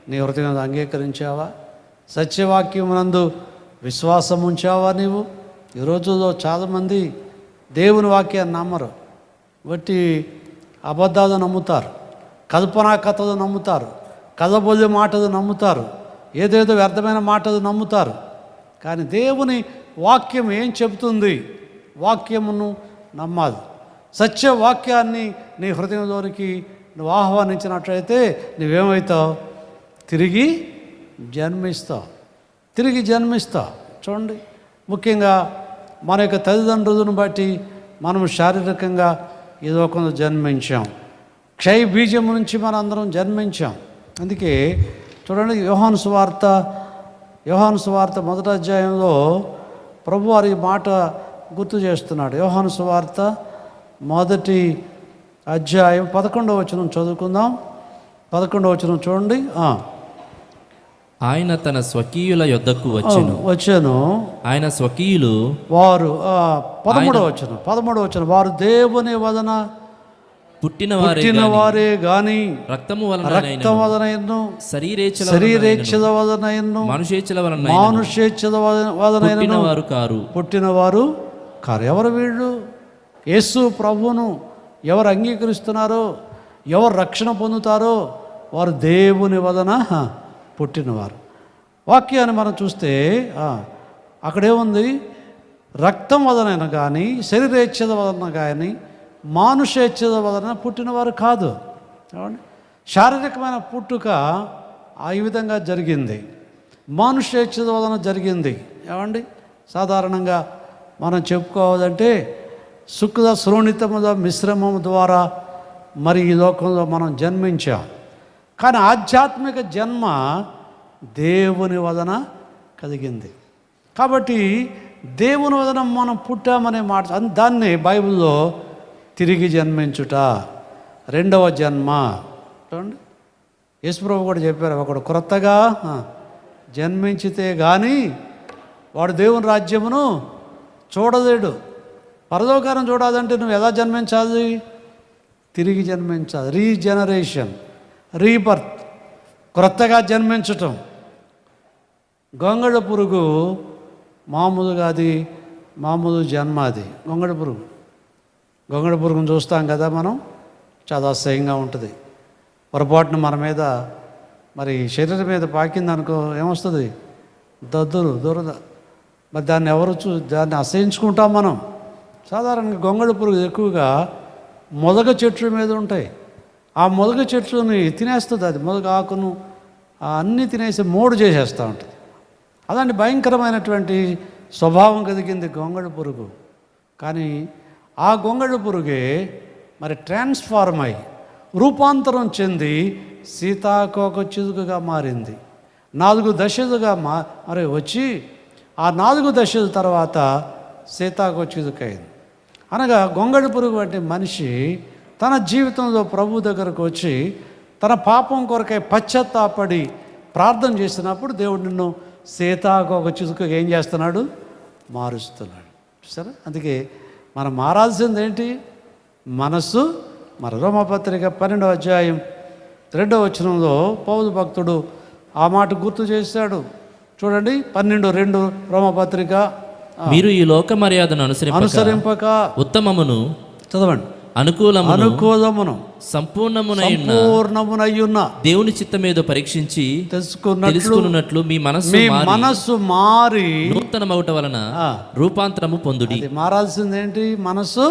నీ హృదయంలో అంగీకరించావా? సత్యవాక్యమునందు విశ్వాసం ఉంచావా? నీవు ఈ రోజుల్లో చాలామంది దేవుని వాక్యాన్ని నమ్మరు, బట్టి అబద్ధాలు నమ్ముతారు, కల్పనా కథలు నమ్ముతారు, కథబొల్లి మాటలు నమ్ముతారు, ఏదేదో వ్యర్థమైన మాటలు నమ్ముతారు. కానీ దేవుని వాక్యం ఏం చెబుతుంది? వాక్యమును నమ్మాలి. సత్యవాక్యాన్ని నీ హృదయంలోనికి నువ్వు ఆహ్వానించినట్లయితే నువ్వేమవుతావు? తిరిగి జన్మిస్తావు. తిరిగి జన్మిస్తావు. చూడండి, ముఖ్యంగా మన యొక్క తల్లిదండ్రులను బట్టి మనం శారీరకంగా ఈ లోకంలో జన్మించాం. క్షయ బీజం నుంచి మనం అందరం జన్మించాం. అందుకే చూడండి, యోహాను సువార్త 1వ అధ్యాయంలో ప్రభువారు ఈ మాట గుర్తు చేస్తున్నాడు. యోహాను సువార్త 1వ అధ్యాయం 11వ వచనం చదువుకుందాం. 11వ వచనం చూడండి. ఆయన తన స్వకీయుల యొద్దకు వచ్చాను. ఆయన స్వకీయులు వారు 13వ వచనం వారు దేవుని వలన పుట్టిన వారే గాని రక్తం వలనైనను శరీరేచ్ఛల వలనైనను మనుషేచ్ఛల వలనైనను పుట్టినవారు కారు. ఎవరు వీళ్ళు? యేసు ప్రభువును ఎవరు అంగీకరిస్తున్నారో, ఎవరు రక్షణ పొందుతారో వారు దేవుని వలన పుట్టినవారు. వాక్యాన్ని మనం చూస్తే అక్కడేముంది? రక్తం వలన కానీ శరీరేచ్ఛల వలన కానీ మానుషేచ్ఛల వలన పుట్టినవారు కాదు. శారీరకమైన పుట్టుక ఈ విధంగా జరిగింది, మానుషేచ్ఛల వలన జరిగింది. ఏమండి, సాధారణంగా మనం చెప్పుకోవాలంటే శుక్ల శ్రోణితముల మిశ్రమము ద్వారా మరి ఈ లోకంలో మనం జన్మించాం. కానీ ఆధ్యాత్మిక జన్మ దేవుని వలన కలిగింది. కాబట్టి దేవుని వలన మనం పుట్టామనే మాట, దాన్ని బైబిల్లో తిరిగి జన్మించుట, రెండవ జన్మ. చూడండి, యేసుప్రభు కూడా చెప్పారు, ఒకడు క్రొత్తగా జన్మించితే కానీ వాడు దేవుని రాజ్యమును చూడలేడు. పరలోకారం చూడాలంటే నువ్వు ఎలా జన్మించాలి? తిరిగి జన్మించాలి. రీజనరేషన్, రీబర్త్, క్రొత్తగా జన్మించటం. గొంగళ పురుగు మామూలుగా అది మామూలు జన్మ. అది గొంగళ పురుగును చూస్తాం కదా మనం, చాలా అసహ్యంగా ఉంటుంది. పొరపాటున మన మీద మరి శరీరం మీద పాకిందనుకో ఏమొస్తుంది? దురద. మరి దాన్ని దాన్ని అసహించుకుంటాం మనం. సాధారణంగా గొంగళ పురుగు ఎక్కువగా మొదగ చెట్ల మీద ఉంటాయి. ఆ మొదగ చెట్లని తినేస్తుంది. అది మొదగ ఆకును అన్నీ తినేసి మోడు చేసేస్తూ ఉంటుంది. అలాంటి భయంకరమైనటువంటి స్వభావం కలిగింది గొంగళ పురుగు. కానీ ఆ గొంగళ పురుగే మరి ట్రాన్స్ఫార్మ్ అయ్యి రూపాంతరం చెంది సీతాకోక చిలుకగా మారింది. 4 దశలుగా మరి వచ్చి ఆ 4 దశల తర్వాత సీతాకోక చిలుక అయింది. అనగా గొంగళ పురుగు వంటి మనిషి తన జీవితంలో ప్రభు దగ్గరకు వచ్చి తన పాపం కొరకై పశ్చాత్తాపడి ప్రార్థన చేసినప్పుడు దేవుడు నిన్ను సీతాకోక చిలుకగా ఏం చేస్తున్నాడు? మారుస్తున్నాడు. సరే, అందుకే మనం మారాల్సింది ఏంటి? మనస్సు. మన రోమపత్రిక 12వ అధ్యాయం 2వ వచనంలో పౌలు భక్తుడు ఆ మాట గుర్తు చేశాడు. చూడండి, 12:2 రోమపత్రిక. మీరు ఈ లోక మర్యాదను అనుసరింపక ఉత్తమమును చదవండి. అనుకూలమును సంపూర్ణమునయ్యున్న దేవుని చిత్తమేదో పరీక్షించి తెలుసుకున్నట్లు మీ మనస్సు మారి నూతనమవుట వలన రూపాంతరము పొందుడి. మారాల్సింది ఏంటి? మనస్సు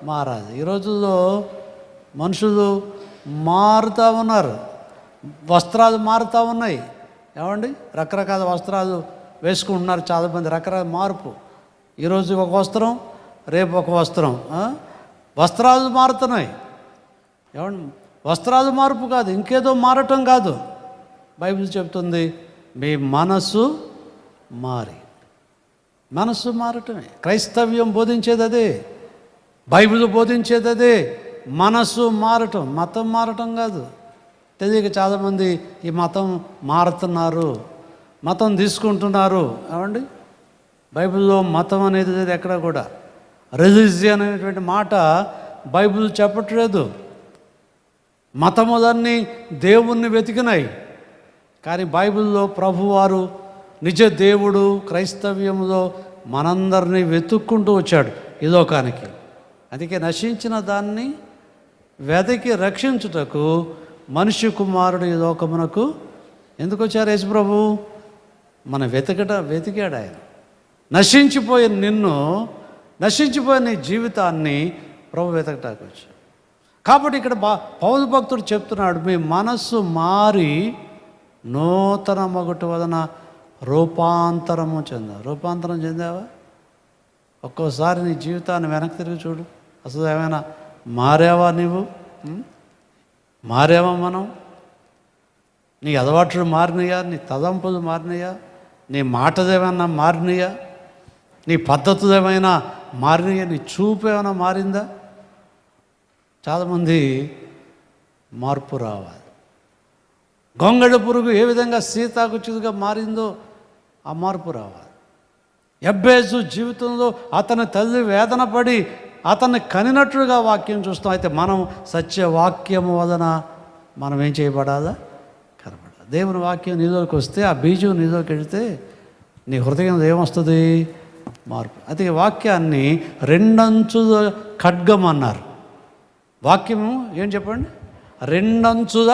మారాలి. ఈ రోజుల్లో మనుషులు మారుతూ ఉన్నారు, వస్త్రాలు మారుతూ ఉన్నాయి. ఏమండి, రకరకాల వస్త్రాలు వేసుకుంటున్నారు చాలామంది. రకరకాల మార్పు. ఈరోజు ఒక వస్త్రం, రేపు ఒక వస్త్రం. వస్త్రాలు మారుతున్నాయి. ఏమండి, వస్త్రాలు మార్పు కాదు, ఇంకేదో మారటం కాదు. బైబిల్ చెప్తుంది మీ మనస్సు మారటమే. క్రైస్తవ్యం బోధించేది అదే, బైబిల్ బోధించేది అదే. మనస్సు మారటం, మతం మారటం కాదు. తెలియక చాలామంది ఈ మతం మారుతున్నారు, మతం తీసుకుంటున్నారు. ఏమండి, బైబిల్లో మతం అనేది లేదు ఎక్కడ కూడా. రిలీజియన్ అనేటువంటి మాట బైబిల్ చెప్పట్లేదు. మతములన్నీ దేవుణ్ణి వెతికినాయి, కానీ బైబిల్లో ప్రభువారు నిజ దేవుడు క్రైస్తవ్యంలో మనందరినీ వెతుక్కుంటూ వచ్చాడు ఈ లోకానికి. అందుకే నశించిన దాన్ని వెతికి రక్షించుటకు మనిషి కుమారుడు ఈ లోకమునకు ఎందుకు వచ్చారు? యేసు ప్రభు మన వెతికాడు ఆయన. నశించిపోయిన నిన్ను, నశించిపోయిన నీ జీవితాన్ని ప్రభు వెతకటానికి వచ్చాడు. కాబట్టి ఇక్కడ పౌలు భక్తుడు చెప్తున్నాడు, మీ మనస్సు మారి నూతన మగుట వలన రూపాంతరము చెందావు. రూపాంతరం చెందావా? ఒక్కోసారి నీ జీవితాన్ని వెనక్కి తిరిగి చూడు. అసలు ఏమైనా మారావా నువ్వు? మారావా మనం? నీ అలవాట్లు మారినాయా? నీ తలంపులు మారినాయా? నీ మాటదేమైనా మారినాయా? నీ పద్ధతులు ఏమైనా మారినాయా? నీ చూపు ఏమైనా మారిందా? చాలామంది మార్పు రావాలి. గొంగళ పురుగు ఏ విధంగా సీతాకుచిగా మారిందో ఆ మార్పు రావాలి. యెబ్బేసు జీవితంలో అతని తల్లి వేదన పడి అతన్ని కనినట్లుగా వాక్యం చూస్తాం. అయితే మనం సత్యవాక్యము వలన మనం ఏం చేయబడాలా? కనబడాలి. దేవుని వాక్యం నీలోకి వస్తే, ఆ బీజం నీలోకి వెళితే నీ హృదయంలో ఏమొస్తుంది? మార్పు. అయితే వాక్యాన్ని రెండంచుల ఖడ్గం అన్నారు. వాక్యము ఏం చెప్పండి? రెండంచుల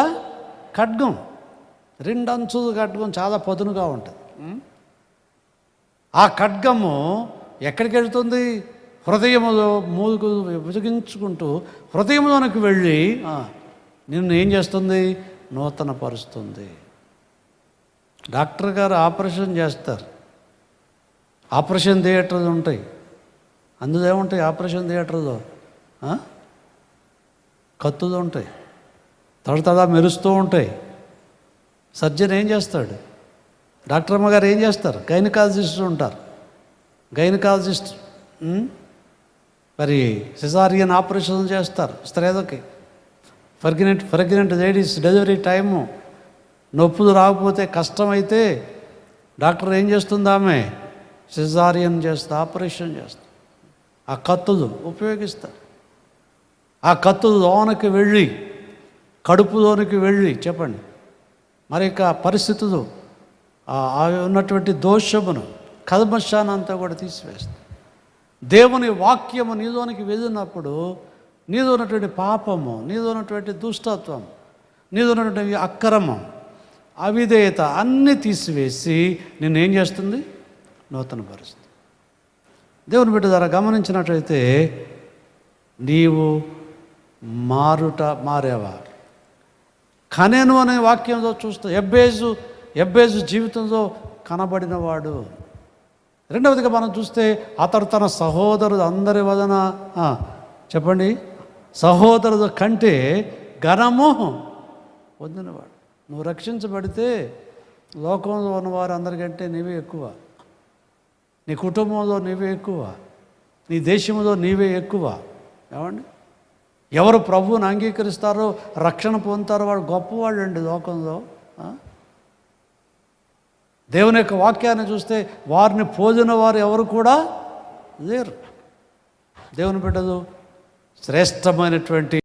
ఖడ్గం. రెండంచుల ఖడ్గం చాలా పదునుగా ఉంటుంది. ఆ ఖడ్గము ఎక్కడికి వెళ్తుంది? హృదయములో మూలుగు విభజించుకుంటూ హృదయంలోనికి వెళ్ళి నిన్ను ఏం చేస్తుంది? నూతన పరుస్తుంది. డాక్టర్ గారు ఆపరేషన్ చేస్తారు. ఆపరేషన్ థియేటర్లు ఉంటాయి. అందులో ఏముంటాయి? ఆపరేషన్ థియేటర్లో కత్తులు ఉంటాయి, తడతడా మెరుస్తూ ఉంటాయి. సర్జన్ ఏం చేస్తాడు? డాక్టర్ అమ్మగారు ఏం చేస్తారు? గైనకాలజిస్ట్ ఉంటారు. గైనకాలజిస్ట్ మరి సిజారియన్ ఆపరేషన్ చేస్తారు స్త్రీలకి. ప్రెగ్నెంట్ లేడీస్ డెలివరీ టైము నొప్పులు రాకపోతే కష్టమైతే డాక్టర్ ఏం చేస్తుంది? ఆమె సిజారియన్ చేస్తుంది, ఆపరేషన్ చేస్తుంది. ఆ కత్తులు ఉపయోగిస్తారు. ఆ కత్తులు లోనికి వెళ్ళి, కడుపులోనికి వెళ్ళి చెప్పండి మరి యొక్క పరిస్థితులు ఉన్నటువంటి దోషమును, కల్మషాన్ని అంతా కూడా తీసివేస్తుంది. దేవుని వాక్యము నీలోనికి వెళ్ళినప్పుడు నీలో ఉన్నటువంటి పాపము, నీలో ఉన్నటువంటి దుష్టత్వం, నీలో ఉన్నటువంటి అక్రమం, అవిధేయత అన్నీ తీసివేసి నిన్నేం చేస్తుంది? నూతన పరుస్తుంది. దేవుని బిడ్డ ద్వారా గమనించినట్లయితే నీవు మారావా? కనెను అనే వాక్యంలో చూస్తూ యెబ్బేసు జీవితంలో కనబడినవాడు. రెండవదిగా మనం చూస్తే అతడు తన సహోదరుడు అందరి వలన చెప్పండి, సహోదరుల కంటే ఘనము పొందినవాడు. నువ్వు రక్షించబడితే లోకంలో ఉన్నవారు అందరికంటే నీవే ఎక్కువ, నీ కుటుంబంలో నీవే ఎక్కువ, నీ దేశంలో నీవే ఎక్కువ. ఏమండి, ఎవరు ప్రభువుని అంగీకరిస్తారో, రక్షణ పొందుతారో వాడు గొప్పవాళ్ళు అండి లోకంలో. దేవుని యొక్క వాక్యాన్ని చూస్తే వారిని పోదిన వారు ఎవరు కూడా లేరు. దేవుని బిడ్డలు శ్రేష్టమైనటువంటి